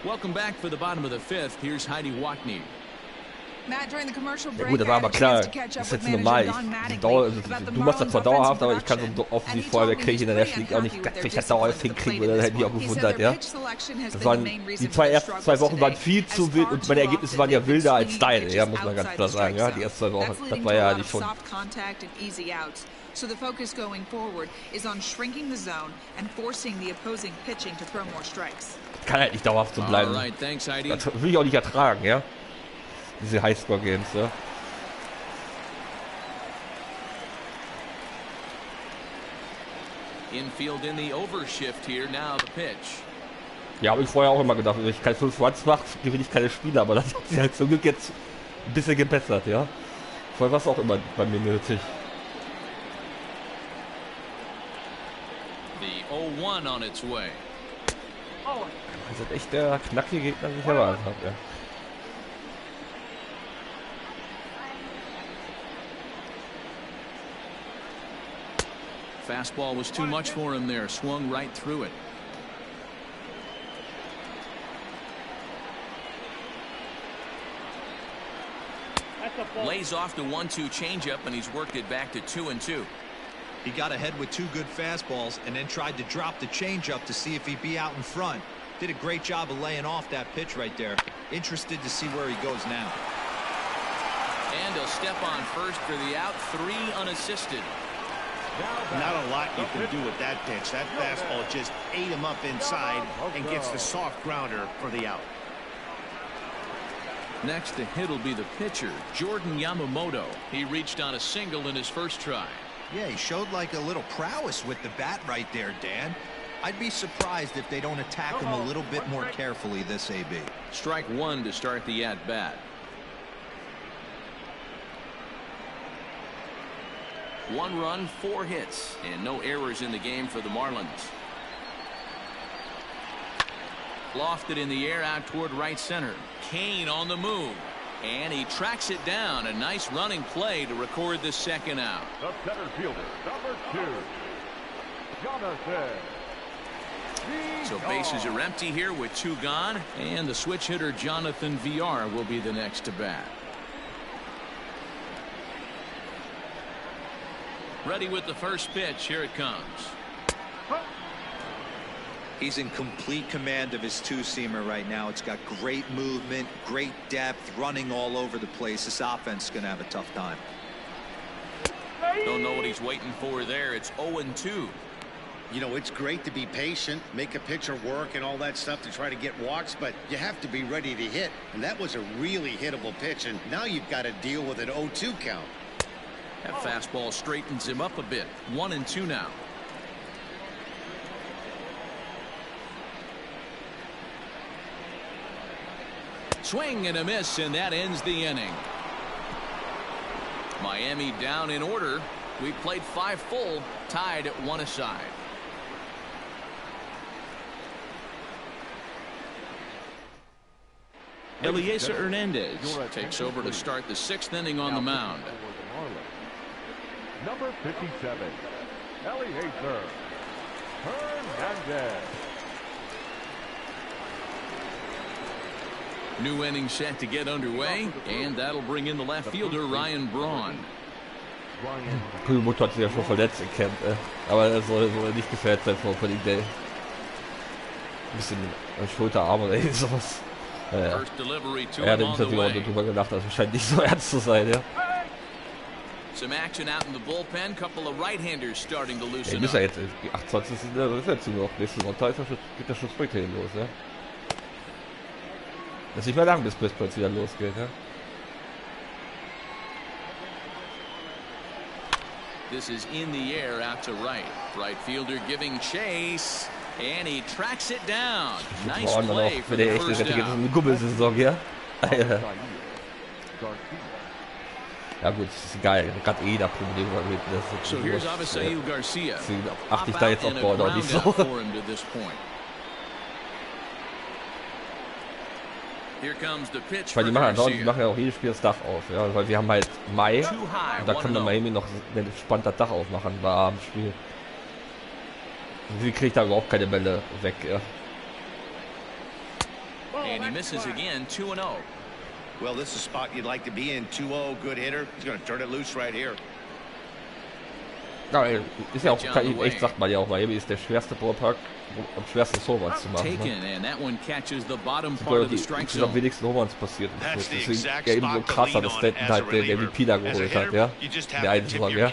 Welcome back for the bottom of the 5th. Here's Heidi Watney. Matt, during the commercial Ja break, gut, das war I had aber a klar, chance to catch up das ist with jetzt manager normal. Don Mattingly about the Du machst das zwar Marlins' dauerhaft, aber ich offensive kann so production, offensiv and he Feuerwehr told me kriege ich in der he's Liga pretty auch nicht, unhappy with wenn their ich das dauerhaft discipline at the hinkriege, plate oder at hätte ich this auch point. He said gewundert, their ja. pitch selection has Das been the waren, main die reason for zwei their ersten struggles 2 Wochen waren today, viel as zu wild far und too meine Ergebnisse often waren ja they've been wilder als swinging deine, ja, pitches muss man ganz outside klar the sagen, strike ja, zone. die ersten 2 Wochen, That's das leading war to a ja lot nicht of schon, soft contact and easy outs. So the focus going forward is on shrinking the zone and forcing the opposing pitching to throw more strikes. kann halt nicht dauerhaft so bleiben. All right, thanks, Heidi. Das will ich auch nicht ertragen, ja. Diese Highscore-Games, ja. Infield in the overshift here. Now the pitch. Ja, habe ich vorher auch immer gedacht, wenn ich keine 5 Runs mache, gewinne ich keine Spiele, aber das hat sich halt zum Glück jetzt ein bisschen gebessert, ja. Vorher war es auch immer bei mir nötig. The 0-1 on its way. Das ist echt der knackige Gegner, den ich erwartet habe, ja. Fastball was too much for him there. Swung right through it. That's a ball. Lays off the 1-2 changeup, and he's worked it back to 2-2. He got ahead with 2 good fastballs and then tried to drop the changeup to see if he'd be out in front. Did a great job of laying off that pitch right there. Interested to see where he goes now. And he'll step on first for the out, 3 unassisted. Not a lot you can do with that pitch. That fastball just ate him up inside and gets the soft grounder for the out. Next to hit will be the pitcher, Jordan Yamamoto. He reached on a single in his first try. Yeah, he showed like a little prowess with the bat right there, Dan. I'd be surprised if they don't attack him a little bit more carefully this AB. Strike 1 to start the at-bat. 1 run, 4 hits, and no errors in the game for the Marlins. Lofted in the air out toward right center. Kane on the move. And he tracks it down. A nice running play to record the second out. The center fielder, number 2, Jonathan. So bases are empty here with 2 gone. And the switch hitter Jonathan VR will be the next to bat. Ready with the first pitch. Here it comes. He's in complete command of his 2-seamer right now. It's got great movement, great depth, running all over the place. This offense is going to have a tough time. Don't know what he's waiting for there. It's 0-2. You know, it's great to be patient, make a pitcher work and all that stuff to try to get walks, but you have to be ready to hit. And that was a really hittable pitch, and now you've got to deal with an 0-2 count. That fastball straightens him up a bit. 1-2 now. Swing and a miss, and that ends the inning. Miami down in order. We played 5 full, tied at 1 aside. Eliezer Hernandez takes over to start the 6th inning on the mound. Number 57, Eliezer Hernandez. New inning set to get underway, and that'll bring in the left fielder Ryan Braun. Kühlmuth hat sich ja schon verletzt, ihr kennt, aber er soll nicht gefährdet sein vor Opening Day. Ein bisschen Schulterarm oder irgend sowas. Ja. Er hat im Interview auch darüber gedacht, also scheint nicht so ernst zu sein, ja. Some action out in the bullpen, couple of right-handers starting to loosen up. Ja jetzt 28. Das ist jetzt nur noch. Nächsten Sonntag geht der Springtraining los, ja. Das ist nicht mehr lang, bis plötzlich wieder losgeht, ja. This is in the air out to right. Right fielder giving chase, and he tracks it down. Nice play for the first out. Eine Gubbelsaison, ja. Ja gut, ist egal, gerade da Probleme mit. So here's Avisail Garcia. Deswegen achte ich da jetzt auf Border nicht so. Weil die machen ja auch jedes Spiel das Dach auf, ja, weil wir haben halt Mai und da kann dann Miami noch entspannt das Dach aufmachen bei Abendspiel. Sie kriegt da überhaupt keine Bälle weg, ja. And he misses again, 2-0. Well, this is a spot you'd like to be in. 2-0, good hitter. He's going to turn it loose right here. Ja, ist ja auch, echt sagt man ja auch, Miami ist der schwerste Ballpark, am schwersten Homeruns zu machen. Ist am wenigsten Homeruns passiert. Deswegen ja eben so krasser, dass Stanton halt der MVP da geholt hat, ja. Der eine Saison, ja.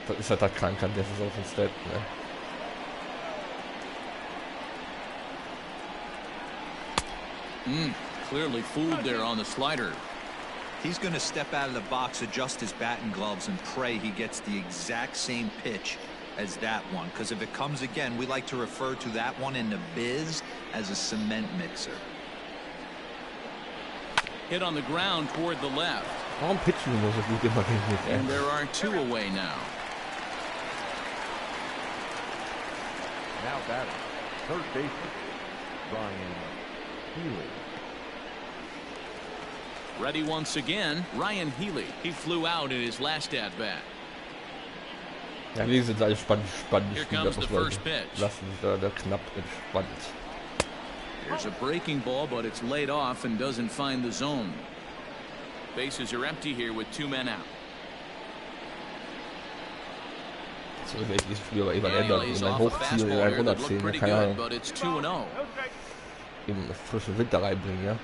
Das ist halt krank an der Saison von Stanton, ja. Clearly fooled there on the slider. He's going to step out of the box, adjust his batting gloves, and pray he gets the exact same pitch as that one. Because if it comes again, we like to refer to that one in the biz as a cement mixer. Hit on the ground toward the left. Warum pitchen wir so gut immer gegen mich, And there are 2 away now. Now batting, third baseman, Ryan Healy. Ready once again, Ryan Healy. He flew out in his last at-bat. Ja, wie sind alle spannend Here comes the first pitch. Lassen sich da knapp entspannt. Here's a breaking ball, but it's laid off and doesn't find the zone. Bases are empty here with 2 men out. So will ich dieses Spiel aber irgendwann And he ändern lays und dann off a hochziehen und fastball dann here that looked runterziehen. pretty Keine good, Ahnung. but it's 2-0. No strike. Eben frischen Winter reinbringen, ja.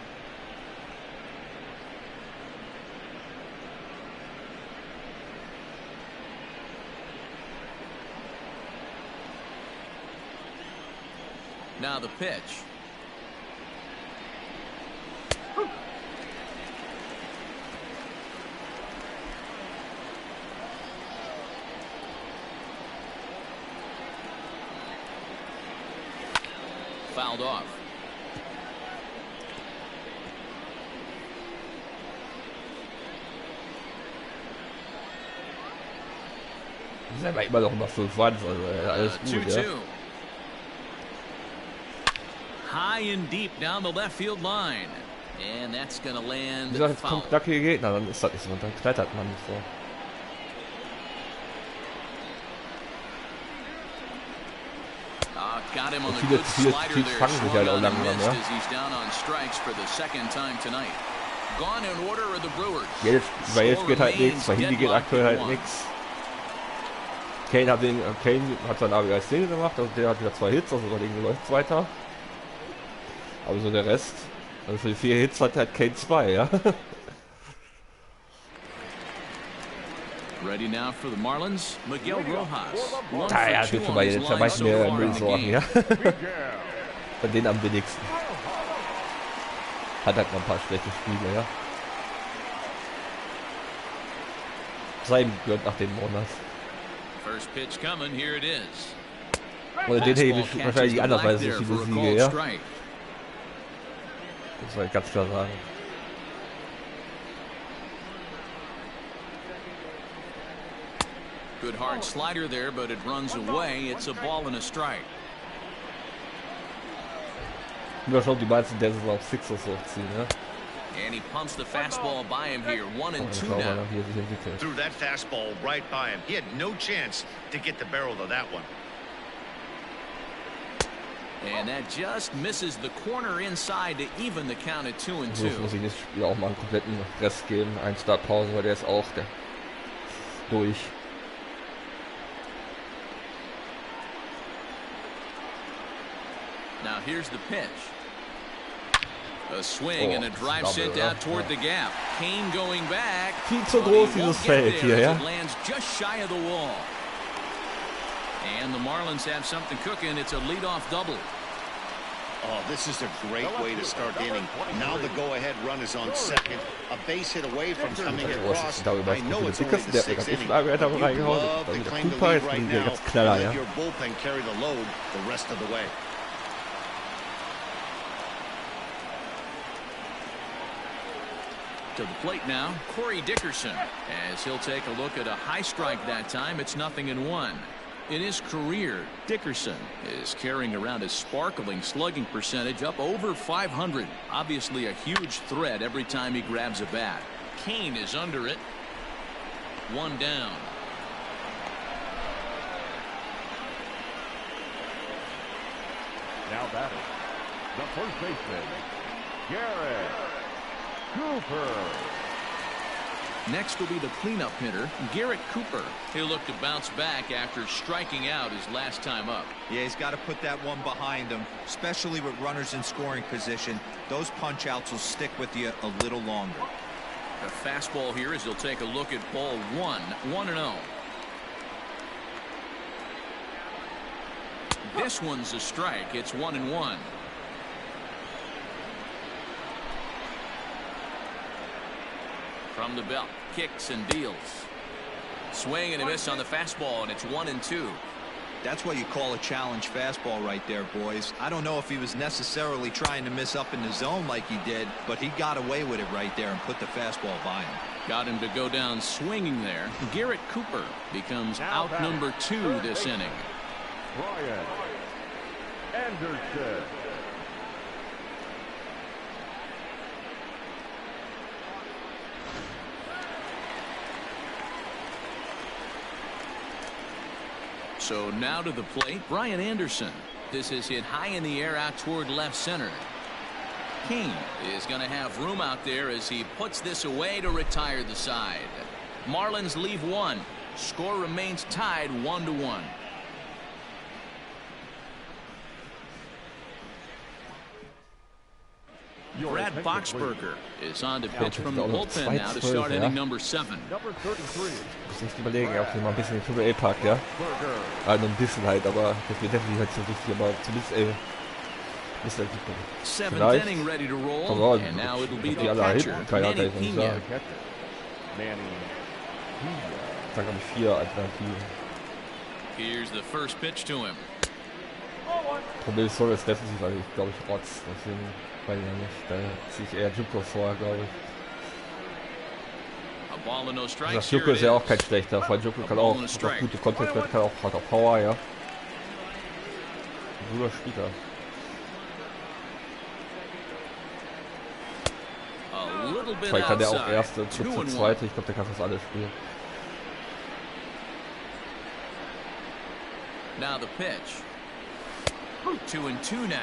Now the pitch. Fouled off. Die sind aber immer noch über 5 Runs, also alles gut, ja. 2-2. High and deep down the left field line. And that's going to land Wie gesagt, jetzt foul. kommt knackige Gegner, dann ist das nicht so, dann klettert man nicht so. Got him on the Viele good slider Teams there. fangen sich halt auch Swung on and langsam, missed ja. as he's down on strikes for the second time tonight. Gone in order are the Brewers. Bei jetzt geht halt nichts, bei Hindi geht Deadlocked aktuell at halt one. nichts. Kane hat sein ABS Single gemacht, also der hat wieder 2 Hits, also überlegen läuft weiter. Aber so der Rest, also für die 4 Hits hat halt Kane 2, ja. Ready now for the Marlins, Miguel Rojas. One Ja, ja, for wird two vorbei, on his jetzt line meisten so mehr far in Müll the sorgen, game. ja. Von denen am wenigsten. Hat halt mal ein paar schlechte Spiele, ja. Sein gehört nach dem Monat. First pitch coming, here it is. Oder den hätte Fastball ich catches wahrscheinlich the andersweise black so there viele for a Siege, called ja. strike. Das soll ich ganz klar sagen. Good hard slider there, but it runs away. It's a ball and a strike. Nur schon die meisten der Saison auf Sixers hochziehen, ja. And he pumps the fastball by him here. 1 and 2 Schauen wir now. mal, wie er sich entwickelt. Threw that fastball right by him. He had no chance to get the barrel of that one. And that just misses the corner inside to even the count at 2 and So 2. muss ich das Spiel auch mal einen kompletten Rest geben. Ein Startpause, weil der ist auch durch. Now here's the pitch. A swing and a drive sent out toward the gap. Kane going back. Viel zu but groß he won't dieses get Feld there hier, as ja. it lands just shy of the wall. And the Marlins have something cooking. It's a leadoff double. Oh, this is a great way to start the inning. Now the go-ahead run is on second. A base hit away from coming across. I know it's only the sixth inning, but you'd love to claim the lead right now and let your bullpen carry the load the rest of the way. To the plate now, Corey Dickerson, as he'll take a look at a high strike that time. It's 0-1. In his career, Dickerson is carrying around a sparkling slugging percentage up over 500. Obviously a huge threat every time he grabs a bat. Kane is under it. 1 down. Now batting, the first baseman, Garrett Cooper. Next will be the cleanup hitter, Garrett Cooper. He'll look to bounce back after striking out his last time up. Yeah, he's got to put that one behind him, especially with runners in scoring position. Those punch outs will stick with you a little longer. A fastball here as he'll take a look at ball 1, 1-0. This one's a strike. It's 1-1. From the belt, kicks and deals. Swing and a miss on the fastball, and it's 1-2. That's what you call a challenge fastball right there, boys. I don't know if he was necessarily trying to miss up in the zone like he did, but he got away with it right there and put the fastball by him. Got him to go down swinging there. Garrett Cooper becomes out number 2 this inning. Brian Anderson. So now to the plate, Brian Anderson. This is hit high in the air out toward left center. Kane is going to have room out there as he puts this away to retire the side. Marlins leave 1. Score remains tied 1-1. Brad Boxberger is on to pitch from the bullpen now to start inning number 7. Number 33. Muss echt überlegen, ob ich mal ein bisschen in Triple A packt, ja. Also ein bisschen halt, aber das wird definitiv halt so wichtig, aber zumindest ist halt super. Seventh inning ready to roll, and now it'll be the catcher, Manny Pena. Da habe ich 4 Alternativen. Here's the first pitch to him. Problem ist so, dass defensiv, weil ich glaube ich rotz, deswegen weiß ich ja nicht, da ziehe ich eher Juko vor, glaube ich. Das Juko ist ja auch kein schlechter, weil Juko kann auch gute Contact, kann auch, hat auch Power, ja. Ein guter Spieler. Vielleicht kann der auch erste, zu zweite, ich glaube der kann fast alles spielen. Now the pitch. 2-2 now.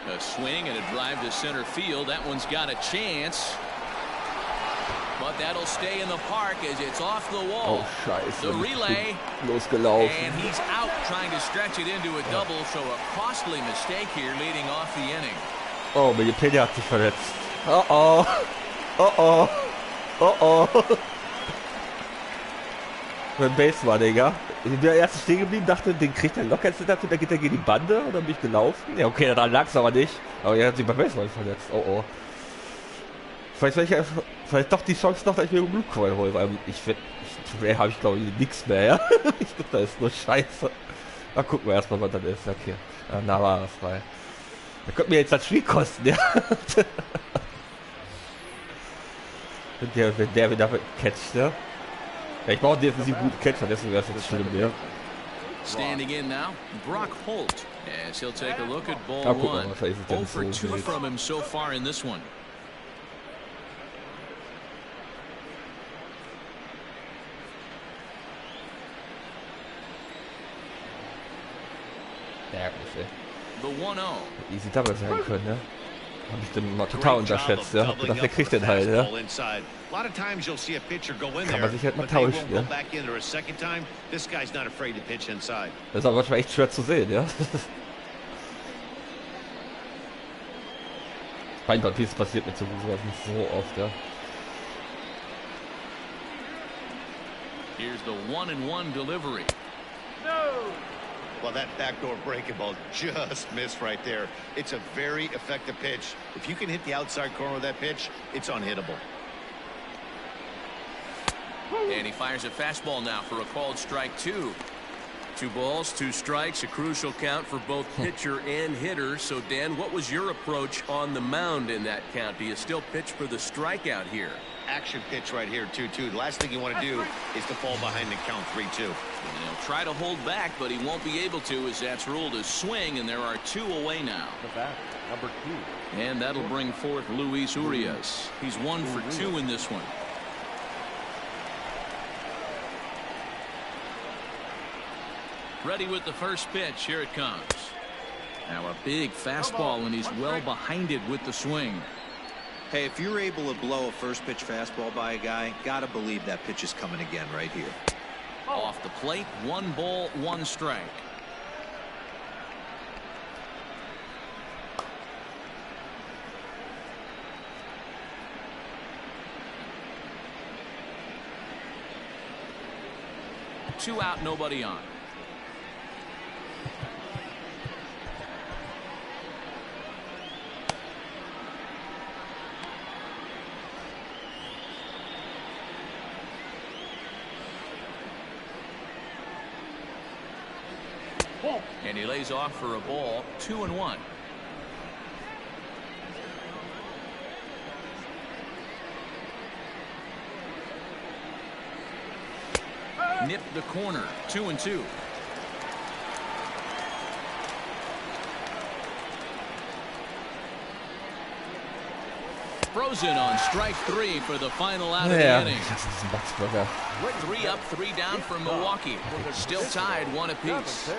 A swing and a drive to center field. That one's got a chance. But that'll stay in the park as it's off the wall. Oh, scheiße. The relay. Losgelaufen. And he's out trying to stretch it into a double, so a costly mistake here leading off the inning. Oh, Pena hat sich verletzt. Oh oh. Oh oh. Oh oh. Mein Base war, Digga. Ich bin der erste stehen geblieben, dachte, den kriegt er locker, dann geht er gegen die Bande und dann bin ich gelaufen. Ja, okay, daran lag es aber nicht. Aber er hat sich beim Baseball verletzt. Oh oh. Vielleicht doch die Chance noch, dass ich mir einen Blutcoil hole, weil habe ich glaube ich nichts mehr, ja. Ich glaube, da ist nur Scheiße. Mal gucken wir erstmal, was dann ist. Okay. Ja, na, war frei. Da könnte mir jetzt das Spiel kosten, ja. wenn der wieder catcht, ja. Ja, ich brauche defensiv guten Catcher, deswegen wäre es jetzt schlimm, ja. Standing in now, Brock Holt, as he'll take a look at ball 1. 0 for 2 from him so far in this one. Ja, gut, ey. The 1-0. Easy Double sein können, ne? Hab ich den mal total unterschätzt, ja. Und wer kriegt den halt, ja? Kann man sich halt mal tauschen, ja. Das ist aber manchmal echt schwer zu sehen, ja. Beim Papier passiert mir sowas nicht so oft, ja. Here's the 1-1 delivery. No! Well, that backdoor breaking ball just missed right there. It's a very effective pitch. If you can hit the outside corner of that pitch, it's unhittable. And he fires a fastball now for a called strike 2. 2 balls, 2 strikes, a crucial count for both pitcher and hitter. So, Dan, what was your approach on the mound in that count? Do you still pitch for the strikeout here? Action pitch right here, 2-2. The last thing you want to do is to fall behind and count 3-2. He'll try to hold back, but he won't be able to, as that's ruled a swing, and there are 2 away now. The bat, number 2. And that'll bring forth Luis Urias. He's 1 for 2 in this one. Ready with the first pitch. Here it comes. Now a big fastball, and he's well behind it with the swing. Hey, if you're able to blow a first pitch fastball by a guy, gotta believe that pitch is coming again right here. Off the plate, 1 ball, 1 strike. Two out, nobody on. And he lays off for a ball, 2-1. Nipped the corner, 2-2. Frozen on strike 3 for the final out of the inning. 3 up, 3 down for Milwaukee. Still tied 1 apiece.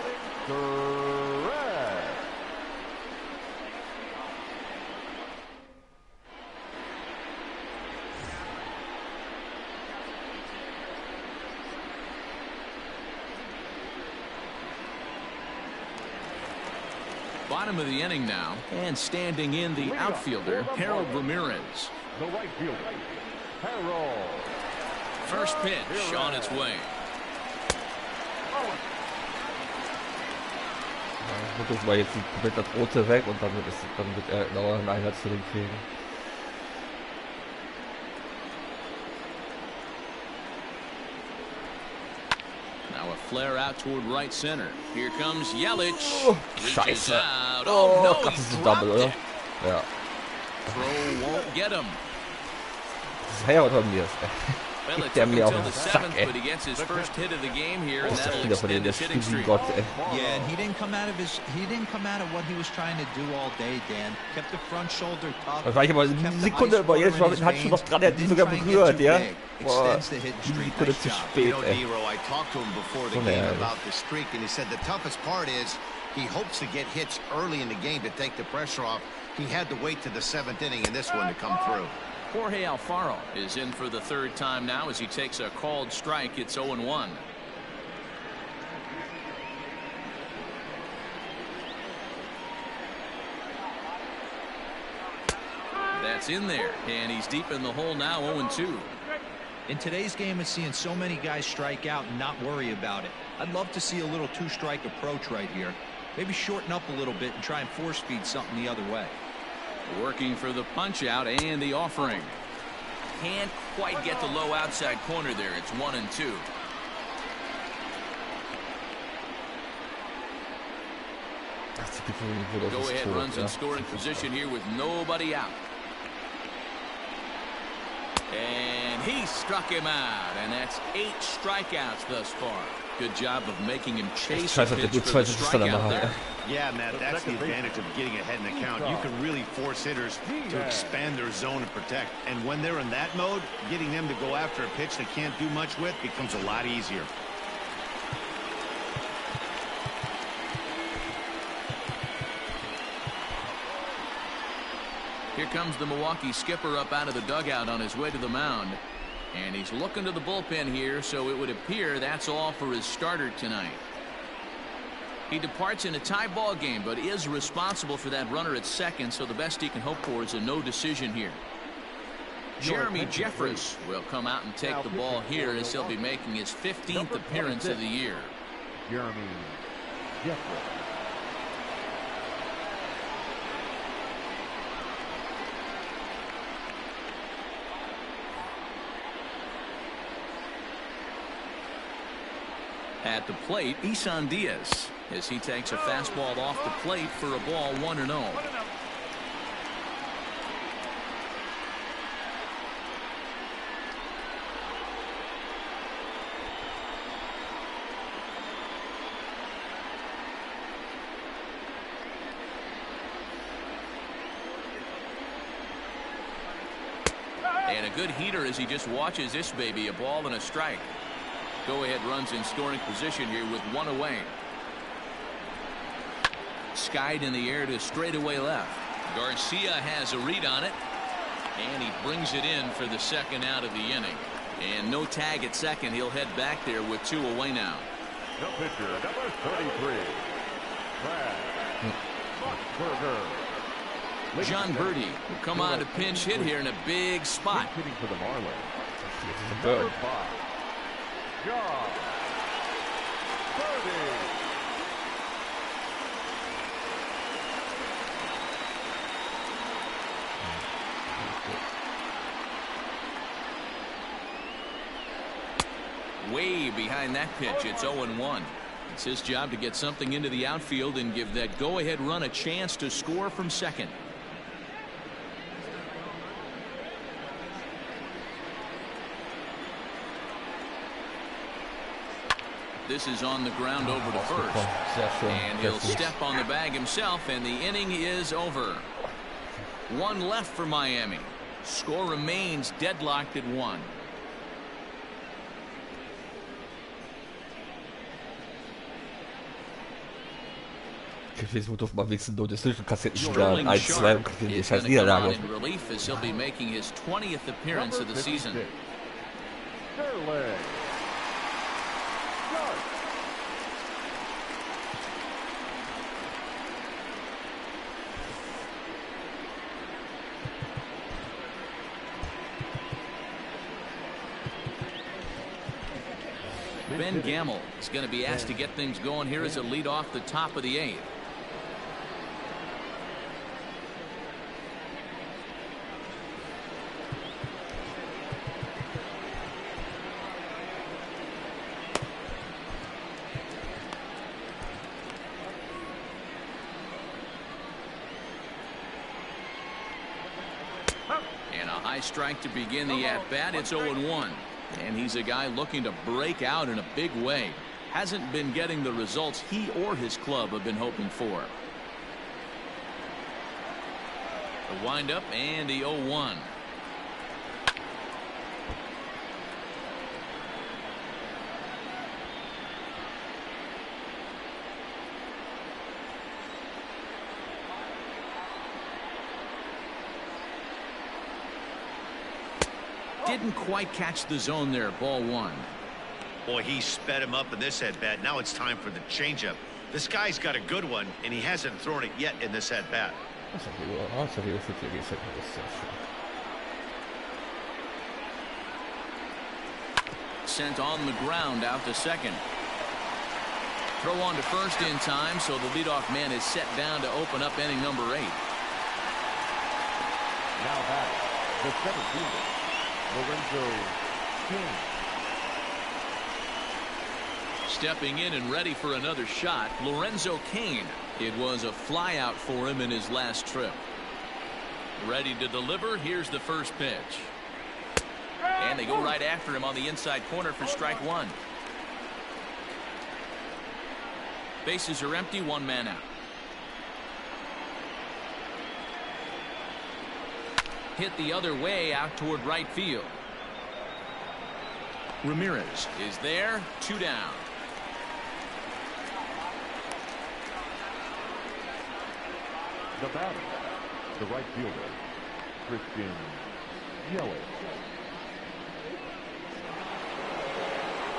Correct. Bottom of the inning now, and standing in the outfielder, Harold Ramirez. The right fielder, Harold. First pitch on its way. Wirklich mal jetzt komplett das Rote weg und dann wird er genauer einen Einsatz für den kriegen. Now a flare out toward right center. Here comes Yelich. Oh, Reaches Scheiße. out. Oh, no, Gott, he das ist ein dropped Double, oder? it. Ja. Throw won't get him. Das ist Harold von mir. Well, it Gibt der took mir him auf till den the Sack, seventh, ey. but he gets his first hit of the game here, and Das ist that'll wieder von extend dem, der his hitting Stuben streak. Gott, ey. Yeah, and he didn't come out of what he was trying to do all day, Dan. Kept the front shoulder tough. Das war ich aber eine Sekunde über jetzt, hat schon noch dran, er hat ihn sogar berührt, ja. Boah, Extends the hitting die streak. Sekunde Nice zu job. spät, ey. Nero, I talked to him before the So game bad. about the streak, and he said the toughest part is he hopes to get hits early in the game to take the pressure off. He had to wait to the 7th inning in this one to come through. Jorge Alfaro is in for the third time now as he takes a called strike. It's 0-1. That's in there, and he's deep in the hole now, 0-2. In today's game, it's seeing so many guys strike out and not worry about it. I'd love to see a little two-strike approach right here. Maybe shorten up a little bit and try and force feed something the other way. Working for the punch out and the offering. Can't quite get the low outside corner there. It's 1-2. Go ahead runs in scoring position here with nobody out. And he struck him out, and that's 8 strikeouts thus far. Good job of making him chase a pitch for the strikeout there. Yeah, Matt, that's the advantage of getting ahead in the count. You can really force hitters to expand their zone and protect. And when they're in that mode, getting them to go after a pitch they can't do much with becomes a lot easier. Here comes the Milwaukee skipper up out of the dugout on his way to the mound. And he's looking to the bullpen here, so it would appear that's all for his starter tonight. He departs in a tie ball game, but is responsible for that runner at second, so the best he can hope for is a no decision here. Jeremy Jeffress will come out and take the ball here as he'll be making his 15th appearance of the year. Jeremy Jeffress. At the plate, Isan Diaz, as he takes a fastball off the plate for a ball 1-0. And a good heater as he just watches this baby, a ball and a strike. Go-ahead runs in scoring position here with 1 away. Skied in the air to straightaway left. Garcia has a read on it, and he brings it in for the second out of the inning. And no tag at second. He'll head back there with 2 away now. The pitcher, number 33, Brad Boxberger. John Birdie will come on to pinch hit here in a big spot. Hitting for the Marlins. Bird. Number 5, John Birdie. Way behind that pitch. It's 0-1. It's his job to get something into the outfield and give that go-ahead run a chance to score from second. This is on the ground over to first. And he'll step on the bag himself, and the inning is over. 1 left for Miami. Score remains deadlocked at 1. gewesen, wo man wenigstens No Decision Kassetten spielen, Sterling 1-2 Sharp und kriegen die is scheiß going to come on Niederlage. in relief as he'll be making his 20th appearance of the season. Sterling. Sharp. Ben Gamble is going to be asked to get things going here as a lead off the top of the 8th. And a high strike to begin the at-bat. It's 0-1. And he's a guy looking to break out in a big way. Hasn't been getting the results he or his club have been hoping for. The windup and the 0-1. Didn't quite catch the zone there. Ball 1. Boy, he sped him up in this at-bat. Now it's time for the changeup. This guy's got a good one, and he hasn't thrown it yet in this at-bat. Sent on the ground out to second. Throw on to first in time, so the leadoff man is set down to open up inning number 8. Now back, the center fielder, Lorenzo King. Stepping in and ready for another shot, Lorenzo Cain. It was a flyout for him in his last trip. Ready to deliver. Here's the first pitch. And they go right after him on the inside corner for strike 1. Bases are empty, 1 man out. Hit the other way out toward right field. Ramirez is there, 2 down. The batter, the right fielder, Christian Yelich.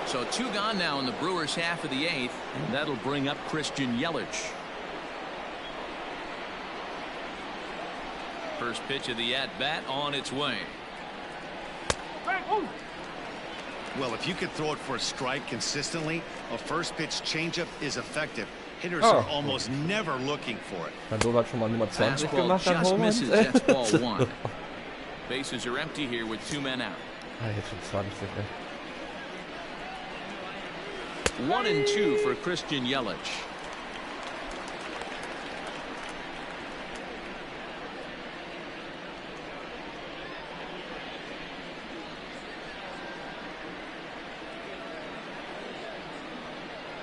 So 2 gone now in the Brewers' half of the 8th, and that'll bring up Christian Yelich. First pitch of the at-bat on its way. Well, if you could throw it for a strike consistently, a first pitch changeup is effective. Hitters Oh. are almost never looking for it. Dann hat schon mal Nummer 20 Fastball gemacht an just Home misses. Runs. That's ball 1. Bases are empty here with 2 men out. Ah, jetzt schon 20, ne? 1-2 for Christian Yelich.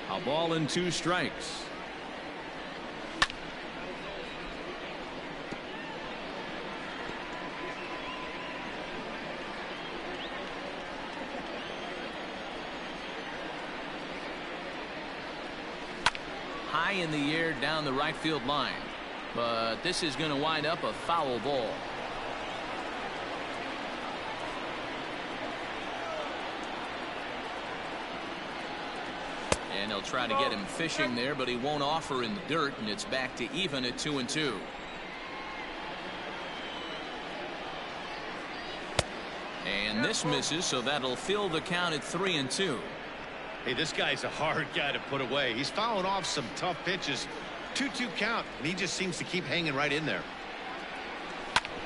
A ball and 2 strikes. High in the air down the right field line, but this is going to wind up a foul ball. And they'll try to get him fishing there, but he won't offer in the dirt, and it's back to even at 2-2. And this misses, so that'll fill the count at 3-2. Hey, this guy's a hard guy to put away. He's fouling off some tough pitches. 2-2 count, and he just seems to keep hanging right in there.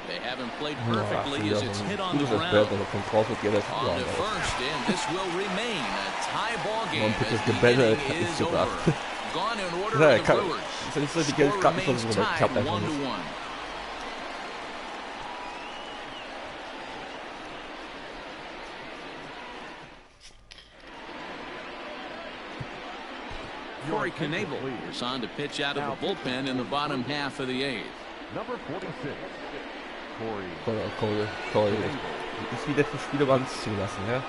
They haven't played perfectly as it's hit on the Gutes ground. Bett, aber kommt raus und geht das On to first, and this will remain a tie ball game Ein bisschen as the Gebälle inning hat is nichts over. gebracht. Gone in order Ja, of the kann, Brewers. ist ja nicht so, die Score Karten remains versuchen, das tied klappt einfach 1-1. nicht. Corey Knebel is on to pitch out of the bullpen in the bottom half of the 8th. Number 46, Toll. Ist wie letzten Spiele waren es zulassen, ja?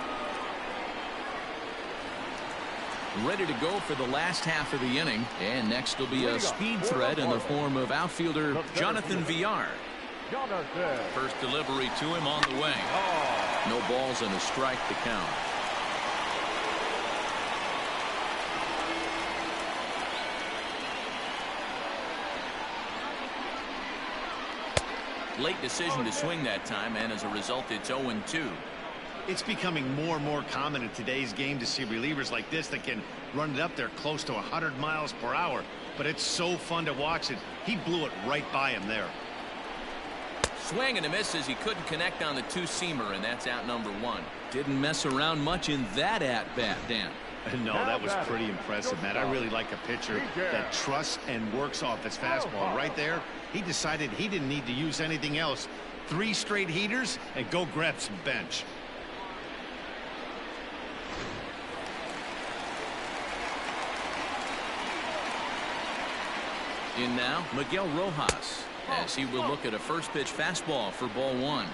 ready to go for the last half of the inning. And next will be a speed threat in the form of outfielder Jonathan Villar. First delivery to him on the way. No balls and a strike to count. Late decision to swing that time, and as a result, it's 0-2. It's becoming more and more common in today's game to see relievers like this that can run it up there close to 100 miles per hour. But it's so fun to watch it. He blew it right by him there. Swing and a miss as he couldn't connect on the two-seamer, and that's out number one. Didn't mess around much in that at-bat, Dan. No, that was pretty impressive, man. I really like a pitcher that trusts and works off his fastball. Right there, he decided he didn't need to use anything else. 3 straight heaters and go grab some bench. In now, Miguel Rojas, as he will look at a first pitch fastball for ball 1.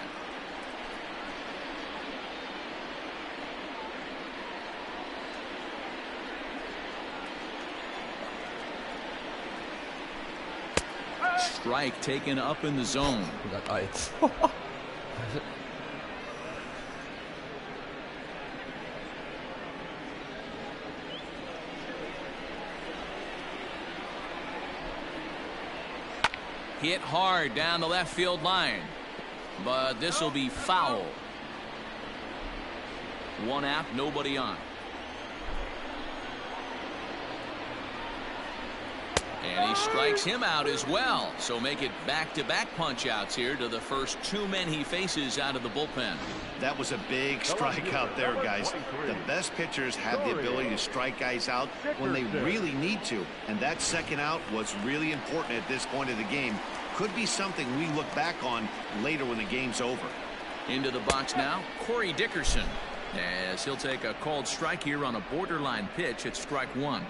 Strike taken up in the zone. Got Eins. Hit hard down the left field line, but this will be foul. 1 out, nobody on. And he strikes him out as well. So make it back-to-back punch-outs here to the first 2 men he faces out of the bullpen. That was a big strikeout there, guys. The best pitchers have the ability to strike guys out when they really need to. And that second out was really important at this point of the game. Could be something we look back on later when the game's over. Into the box now, Corey Dickerson, as he'll take a called strike here on a borderline pitch at strike 1.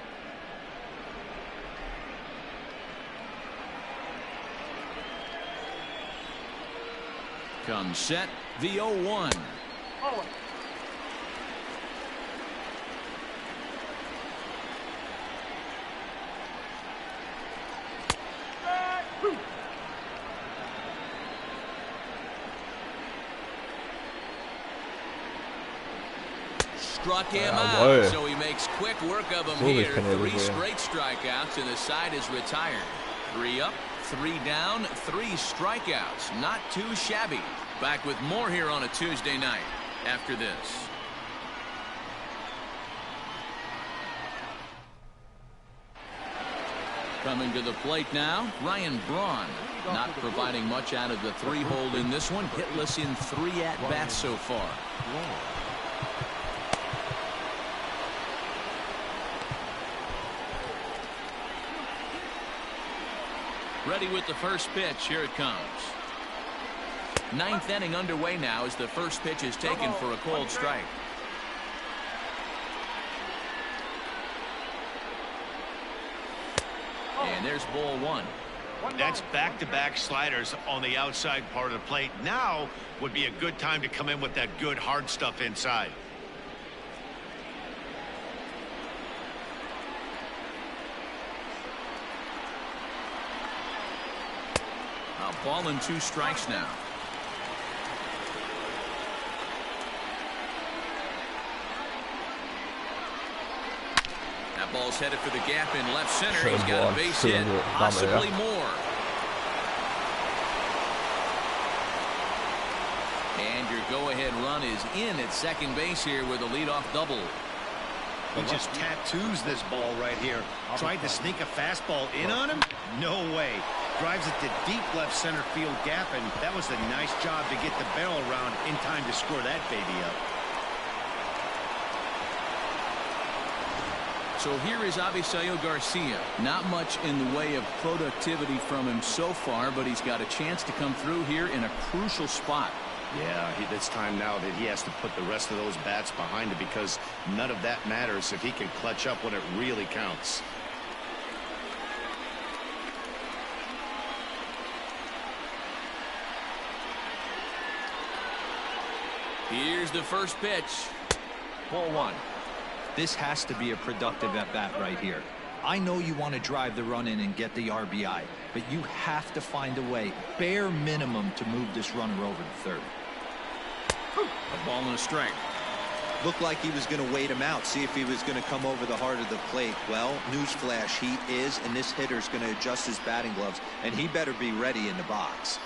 Comes set, the 0-1. Struck him out, so he makes quick work of him here. 3 straight strikeouts, and the side is retired. 3 up, 3 down, 3 strikeouts. Not too shabby. Back with more here on a Tuesday night after this. Coming to the plate now, Ryan Braun. Not providing much out of the 3-hole in this one. Hitless in 3 at-bats so far. Ready with the first pitch. Here it comes. 9th inning underway now as the first pitch is taken for a cold strike. And there's ball 1. That's back-to-back sliders on the outside part of the plate. Now would be a good time to come in with that good hard stuff inside. A ball and 2 strikes now. That ball's headed for the gap in left center. He's got a base hit, possibly more. And your go-ahead run is in at second base here with a leadoff double. He just tattoos this ball right here. Tried to sneak a fastball in on him? No way. Drives it to deep left center field gap, and that was a nice job to get the barrel around in time to score that baby up. So here is Avisail Garcia. Not much in the way of productivity from him so far, but he's got a chance to come through here in a crucial spot. Yeah, it's time now that he has to put the rest of those bats behind him, because none of that matters if he can clutch up when it really counts. Here's the first pitch. Ball 1. This has to be a productive at-bat right here. I know you want to drive the run in and get the RBI, but you have to find a way, bare minimum, to move this runner over to third. A ball and a strike. Looked like he was going to wait him out, see if he was going to come over the heart of the plate. Well, newsflash, he is, and this hitter's going to adjust his batting gloves, and he better be ready in the box.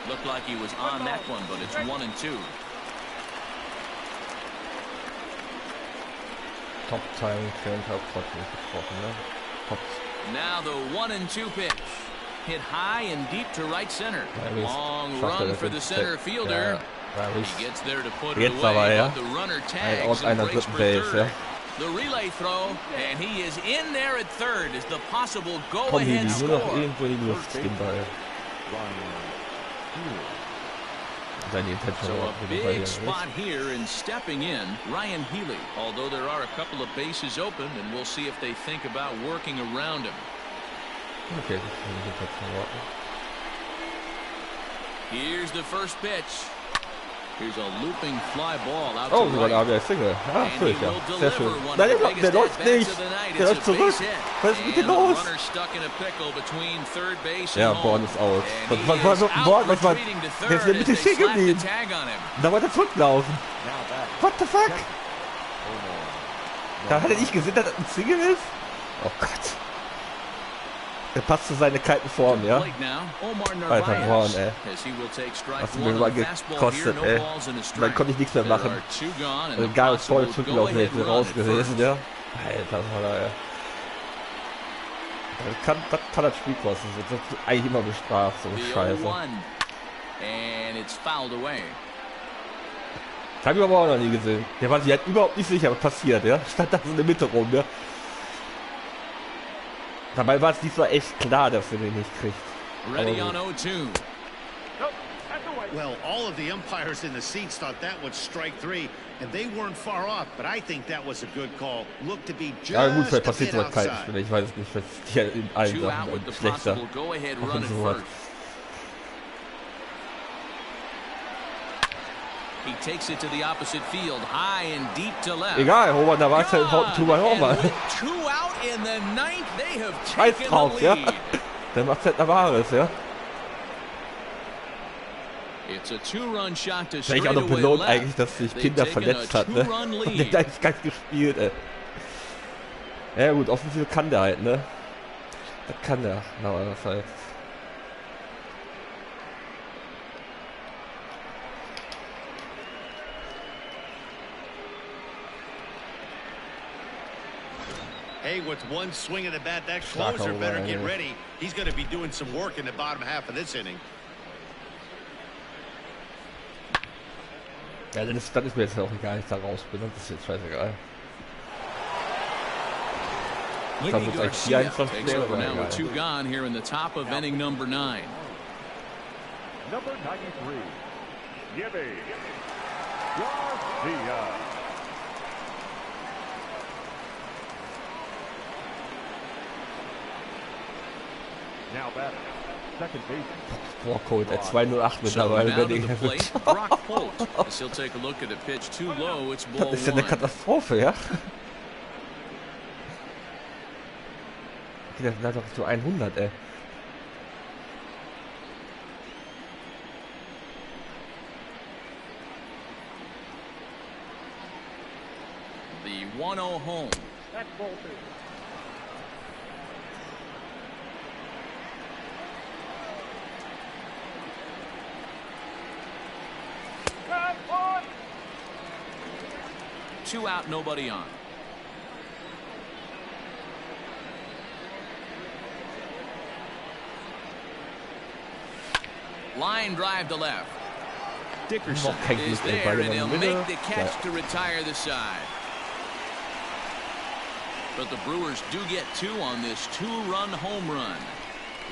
Looked like he was on that one, but it's 1-2. Top Timing Trend hat trotzdem gesprochen, ne? Top. Now the 1-2 pitch. Hit high and deep to right center. Long run for the center fielder. He gets there to put it away, but the runner tags and breaks for third. The relay throw, and he is in there at third as the possible go-ahead score. Nur noch irgendwo in die Luft den Ball. So a big spot here, and stepping in, Ryan Healy. Although there are a couple of bases open, and we'll see if they think about working around him. Okay, das ist eine Situation. Here's the first pitch. Here's a looping fly ball out Oh, to sogar right. der Single. Ah, natürlich, ja. Sehr schön. One Nein, of the der biggest läuft at-bats nicht. of the night. Der It's läuft a zurück. base hit. Was ist mit And dem los? the runner stuck in a pickle between third base Ja, and Born home. ist out. And he Was is out was war? retreating to Der ist third in der Mitte as they stehen slap the geblieben. tag on him. Da wollte er zurücklaufen. What the fuck? Da hat er nicht gesehen, dass das ein Single ist? Oh Gott. Der passt zu seiner kalten Form, ja? Alter, Braun, ey. Was mir mal gekostet, ey. Dann konnte ich nichts mehr machen. Egal, voll zurückgelaufen, hätte ich raus gewesen, ja? Alter, ey. Das kann das Spiel kosten. Das wird eigentlich immer bestraft, so Scheiße. Das hab ich aber auch noch nie gesehen. Der war sich halt überhaupt nicht sicher, was passiert, ja? Stand da so in der Mitte rum, ja? Dabei war es diesmal echt klar, dass er den nicht kriegt. Ready on 0-2. Well, all of the umpires in the seats thought that was strike three, and they weren't far off, but I think that was a good call. Looked to be just ja gut, vielleicht a passiert bit sowas keinem outside. Spieler. Ich weiß es nicht, was hier in allen Sachen schlechter. Auch in sowas. He takes it to the opposite field, high and deep to left. Egal, Robert, da war es halt two by Homer. Two out in the ninth, they have Scheiß taken drauf, the ja. lead. Der macht halt Navares, ja. It's a two-run shot to Wäre ich auch noch straightaway belohnt left. eigentlich, dass sich Kinder They've taken verletzt a hat, ne? two-run Und der lead. hat eigentlich gar nicht gespielt, ey. Ja gut, offensiv kann der halt, ne? Das kann der, Navares halt. Hey, with one swing of the bat, that closer better get ready. He's going to be doing some work in the bottom half of this inning. Ja, dann ist mir jetzt auch egal, ich da raus bin, das ist jetzt scheißegal. Ich glaube, jetzt eigentlich 24 Takes over now with egal. two gone here in the top of inning number 9. Number 93, Gibby Garcia. Now batting, second baseman. Boah, Colt, 208 mittlerweile. So now to the plate, Brock Holt. As he'll take a look at a pitch too low, it's ball Das ist ja eine one. Katastrophe, ja? Der hat doch so 100, ey. The 1-0 home. That's ball two. Two out, nobody on. Line drive to left. Dickerson is there, and he'll make the catch to retire the side. But the Brewers do get two on this two-run home run.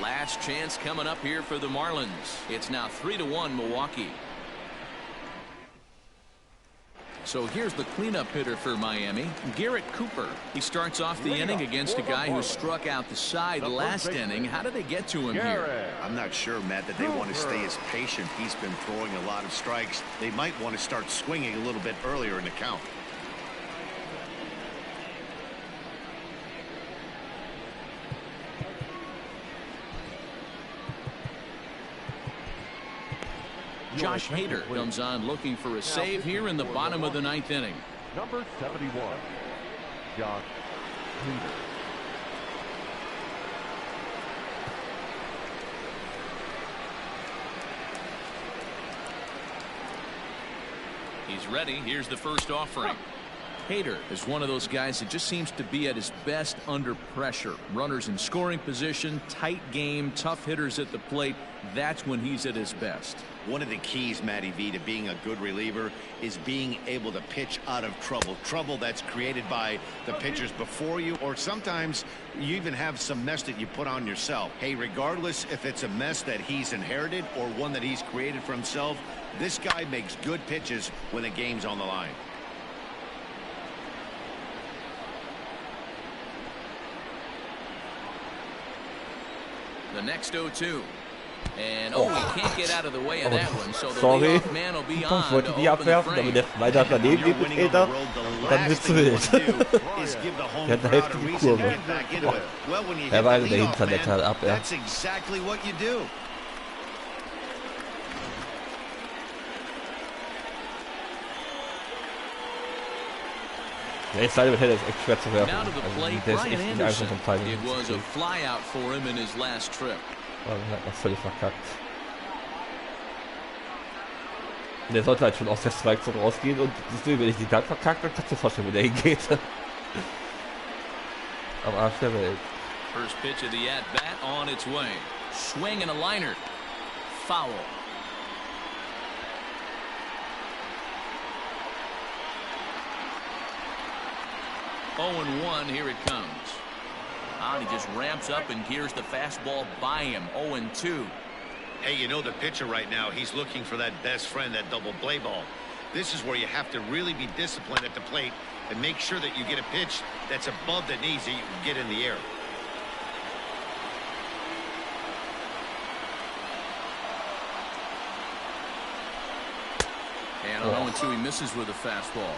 Last chance coming up here for the Marlins. It's now 3-1 Milwaukee. So here's the cleanup hitter for Miami, Garrett Cooper. He starts off the inning against a guy who struck out the side last inning. How did they get to him here? I'm not sure, Matt, that they want to stay as patient. He's been throwing a lot of strikes. They might want to start swinging a little bit earlier in the count. Josh Hader comes on looking for a save here in the bottom of the ninth inning. Number 71, Josh Hader. He's ready. Here's the first offering. Hader is one of those guys that just seems to be at his best under pressure. Runners in scoring position, tight game, tough hitters at the plate. That's when he's at his best. One of the keys, Matty V, to being a good reliever is being able to pitch out of trouble. Trouble that's created by the pitchers before you, or sometimes you even have some mess that you put on yourself. Hey, regardless if it's a mess that he's inherited or one that he's created for himself, this guy makes good pitches when the game's on the line. The next 0-2. And he can't get out of the way of that one, so the Sorry, leadoff man will be ich on wollte to die open the abwerfen, aber der frame. weiter daneben liegt mit Peter, und dann wird's zu wild. Der hat eine Hälfte die Kurve. Er war einer dahinter, der Teil ab, ja. That's exactly what you do. Der ist leider mit Header ist echt schwer zu werfen. Now to the Also, plate, der ist Brian echt nicht einfach Anderson. vom Timing. It was a flyout for him in his last trip. Aber er hat noch völlig verkackt. Und der sollte halt schon aus der Strike-Zone rausgehen und wenn ich die dann verkackt, dann kannst du dir vorstellen, wo der hingeht. Am Arsch der Welt. First pitch of the at-bat on its way. Swing and a liner. Foul. Oh, and 1, here it comes. And he just ramps up and gears the fastball by him. 0 and 2. Hey, you know the pitcher right now, he's looking for that best friend, that double play ball. This is where you have to really be disciplined at the plate and make sure that you get a pitch that's above the knees that you can get in the air. And on 0 and 2, he misses with a fastball.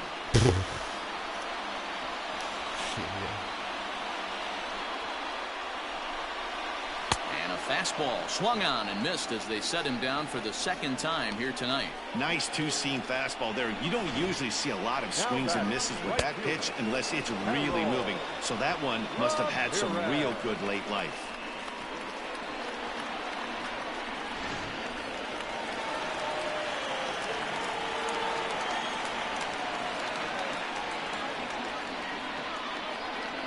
And a fastball swung on and missed as they set him down for the second time here tonight. Nice two-seam fastball there. You don't usually see a lot of swings and misses with that pitch unless it's really moving. So that one must have had some real good late life.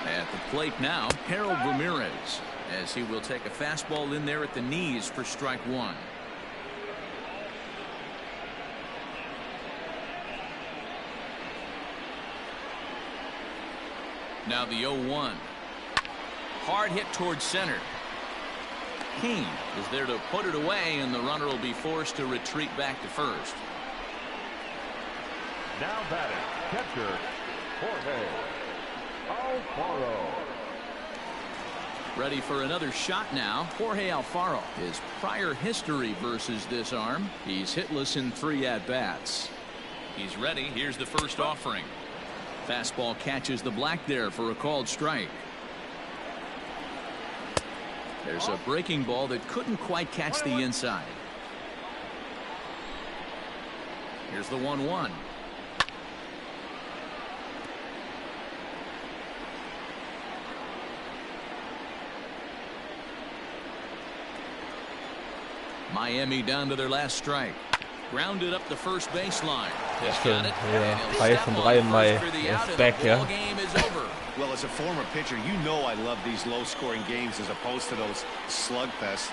At the plate now, Harold Ramirez, as he will take a fastball in there at the knees for strike 1. Now the 0-1. Hard hit towards center. Kane is there to put it away, and the runner will be forced to retreat back to first. Now batting, catcher, Jorge Alfaro. Ready for another shot now. Jorge Alfaro. His prior history versus this arm. He's hitless in 3 at-bats. He's ready. Here's the first offering. Fastball catches the black there for a called strike. There's a breaking ball that couldn't quite catch the inside. Here's the 1-1. Miami down to their last strike. Grounded up the first baseline. Ja, schön. Ja, 3 von 3 im Mai. Er ist back, ja. Well, as a former pitcher, you know I love these low-scoring games as opposed to those slugfests.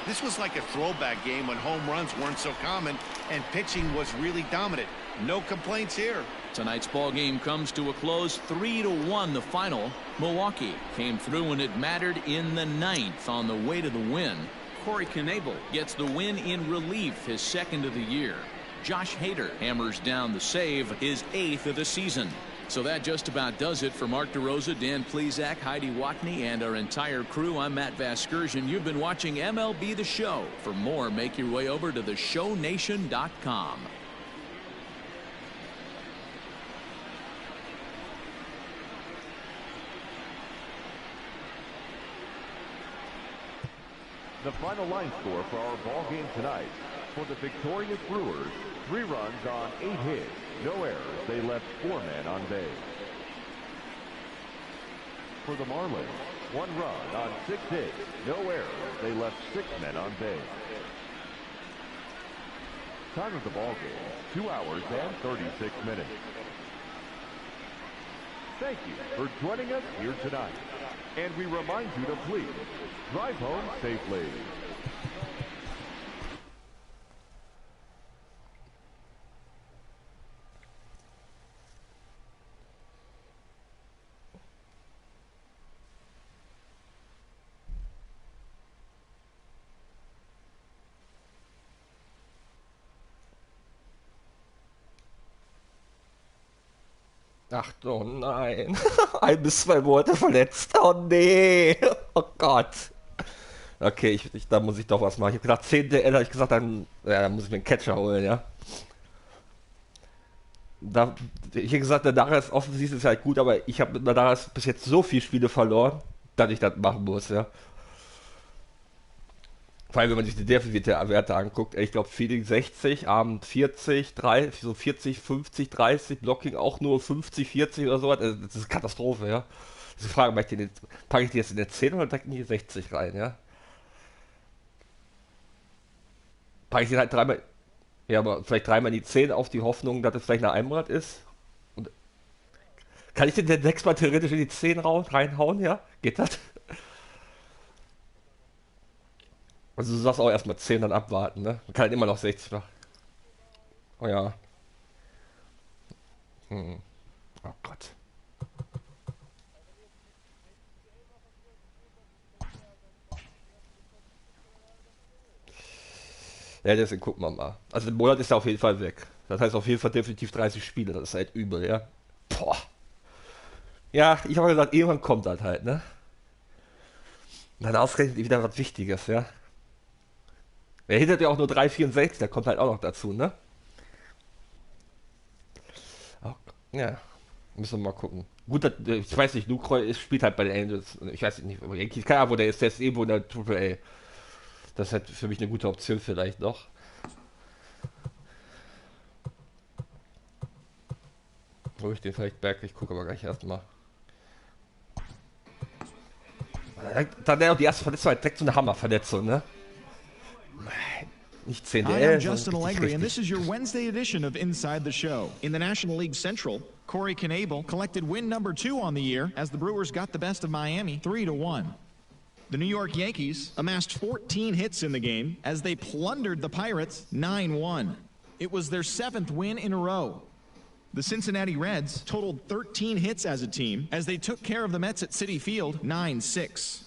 This was like a throwback game when home runs weren't so common and pitching was really dominant. No complaints here. Tonight's ball game comes to a close. 3-1 the final. Milwaukee came through when it mattered in the 9th on the way to the win. Corey Knebel gets the win in relief, his second of the year. Josh Hader hammers down the save, his 8th of the season. So that just about does it for Mark DeRosa, Dan Plesac, Heidi Watney, and our entire crew. I'm Matt Vasgersian. You've been watching MLB The Show. For more, make your way over to theshownation.com. The final line score for our ball game tonight. For the victorious Brewers, 3 runs on 8 hits, no errors. They left 4 men on base. For the Marlins, 1 run on 6 hits, no errors. They left 6 men on base. Time of the ball game, 2 hours and 36 minutes. Thank you for joining us here tonight. And we remind you to please drive home safely. Ach, oh nein. 1 bis 2 Monate verletzt. Oh nee. Oh Gott. Okay, da muss ich doch was machen. Ich habe gedacht, 10. DL, habe ich gesagt, dann muss ich mir einen Catcher holen, ja. Ich habe gesagt, der Daras offensiv ist halt gut, aber ich habe mit der Daras bis jetzt so viele Spiele verloren, dass ich das machen muss, ja. Vor allem, wenn man sich die Defensive-Werte anguckt, ich glaube, Fielding 60, Arm 40, 30, so 40, 50, 30, Blocking auch nur 50, 40 oder so. Also das ist eine Katastrophe, ja. Das ist die Frage, packe ich die jetzt in der 10 oder direkt in die 60 rein, ja? Packe ich den halt dreimal, ja, aber vielleicht dreimal in die 10 auf die Hoffnung, dass es vielleicht eine 1 Monat ist? Und kann ich den 6-mal theoretisch in die 10 reinhauen, ja? Geht das? Also du sagst auch erstmal 10, dann abwarten, ne? Man kann halt immer noch 60 machen. Oh ja. Oh Gott. Ja, deswegen gucken wir mal. Also der Monat ist ja auf jeden Fall weg. Das heißt auf jeden Fall definitiv 30 Spiele. Das ist halt übel, ja. Boah. Ja, ich habe gesagt, irgendwann kommt das halt, ne? Und dann ausgerechnet wieder was Wichtiges, ja. Er hittet ja auch nur 3,64, der kommt halt auch noch dazu, ne? Oh, ja, müssen wir mal gucken. Gut, ich weiß nicht, Lucroy spielt halt bei den Angels. Ich weiß nicht, keine Ahnung, wo der ist. Der ist irgendwo in der AAA. Das ist halt für mich eine gute Option vielleicht noch. Wo ich den vielleicht berg, ich gucke aber gleich erstmal. Dann der auch die erste Verletzung, direkt so eine Hammerverletzung, ne? Nicht 10. Hi, I'm Justin Allegri, and this is your Wednesday edition of Inside the Show. In the National League Central, Corey Knebel collected win number 2 on the year as the Brewers got the best of Miami 3-1. The New York Yankees amassed 14 hits in the game as they plundered the Pirates 9-1. It was their 7th win in a row. The Cincinnati Reds totaled 13 hits as a team as they took care of the Mets at Citi Field 9-6.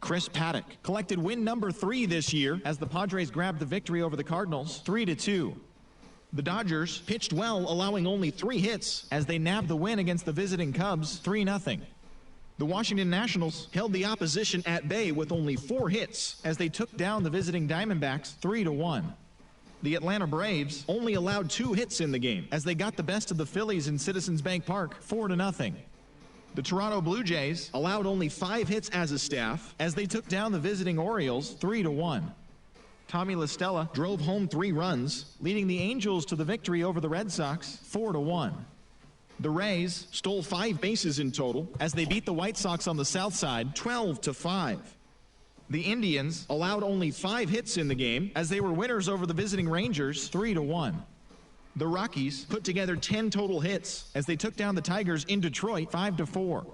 Chris Paddock collected win number 3 this year as the Padres grabbed the victory over the Cardinals 3-2. The Dodgers pitched well, allowing only 3 hits as they nabbed the win against the visiting Cubs 3-0. The Washington Nationals held the opposition at bay with only 4 hits as they took down the visiting Diamondbacks 3-1. The Atlanta Braves only allowed 2 hits in the game as they got the best of the Phillies in Citizens Bank Park 4-0. The Toronto Blue Jays allowed only 5 hits as a staff as they took down the visiting Orioles 3-1. Tommy La Stella drove home 3 runs, leading the Angels to the victory over the Red Sox 4-1. The Rays stole 5 bases in total as they beat the White Sox on the south side 12-5. The Indians allowed only 5 hits in the game as they were winners over the visiting Rangers 3-1. The Rockies put together 10 total hits as they took down the Tigers in Detroit 5-4.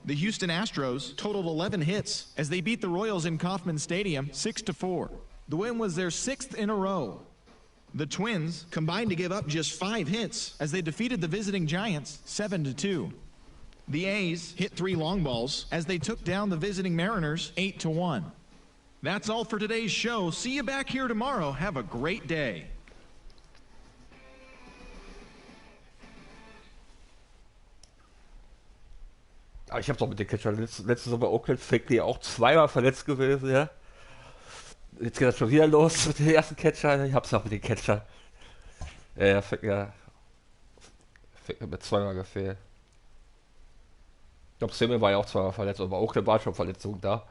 The Houston Astros totaled 11 hits as they beat the Royals in Kauffman Stadium 6-4. The win was their 6th in a row. The Twins combined to give up just 5 hits as they defeated the visiting Giants 7-2. The A's hit 3 long balls as they took down the visiting Mariners 8-1. That's all for today's show. See you back here tomorrow. Have a great day. Ich hab's auch mit den Catchern. Letztes Jahr bei Oakland Fackley auch zweimal verletzt gewesen, ja. Jetzt geht das schon wieder los mit den ersten Catchern. Ich hab's auch mit den Catchern. Ja, Fackley hat mir zweimal gefehlt. Ich glaube, Simmel war ja auch zweimal verletzt, aber bei Oakland war schon Verletzungen da.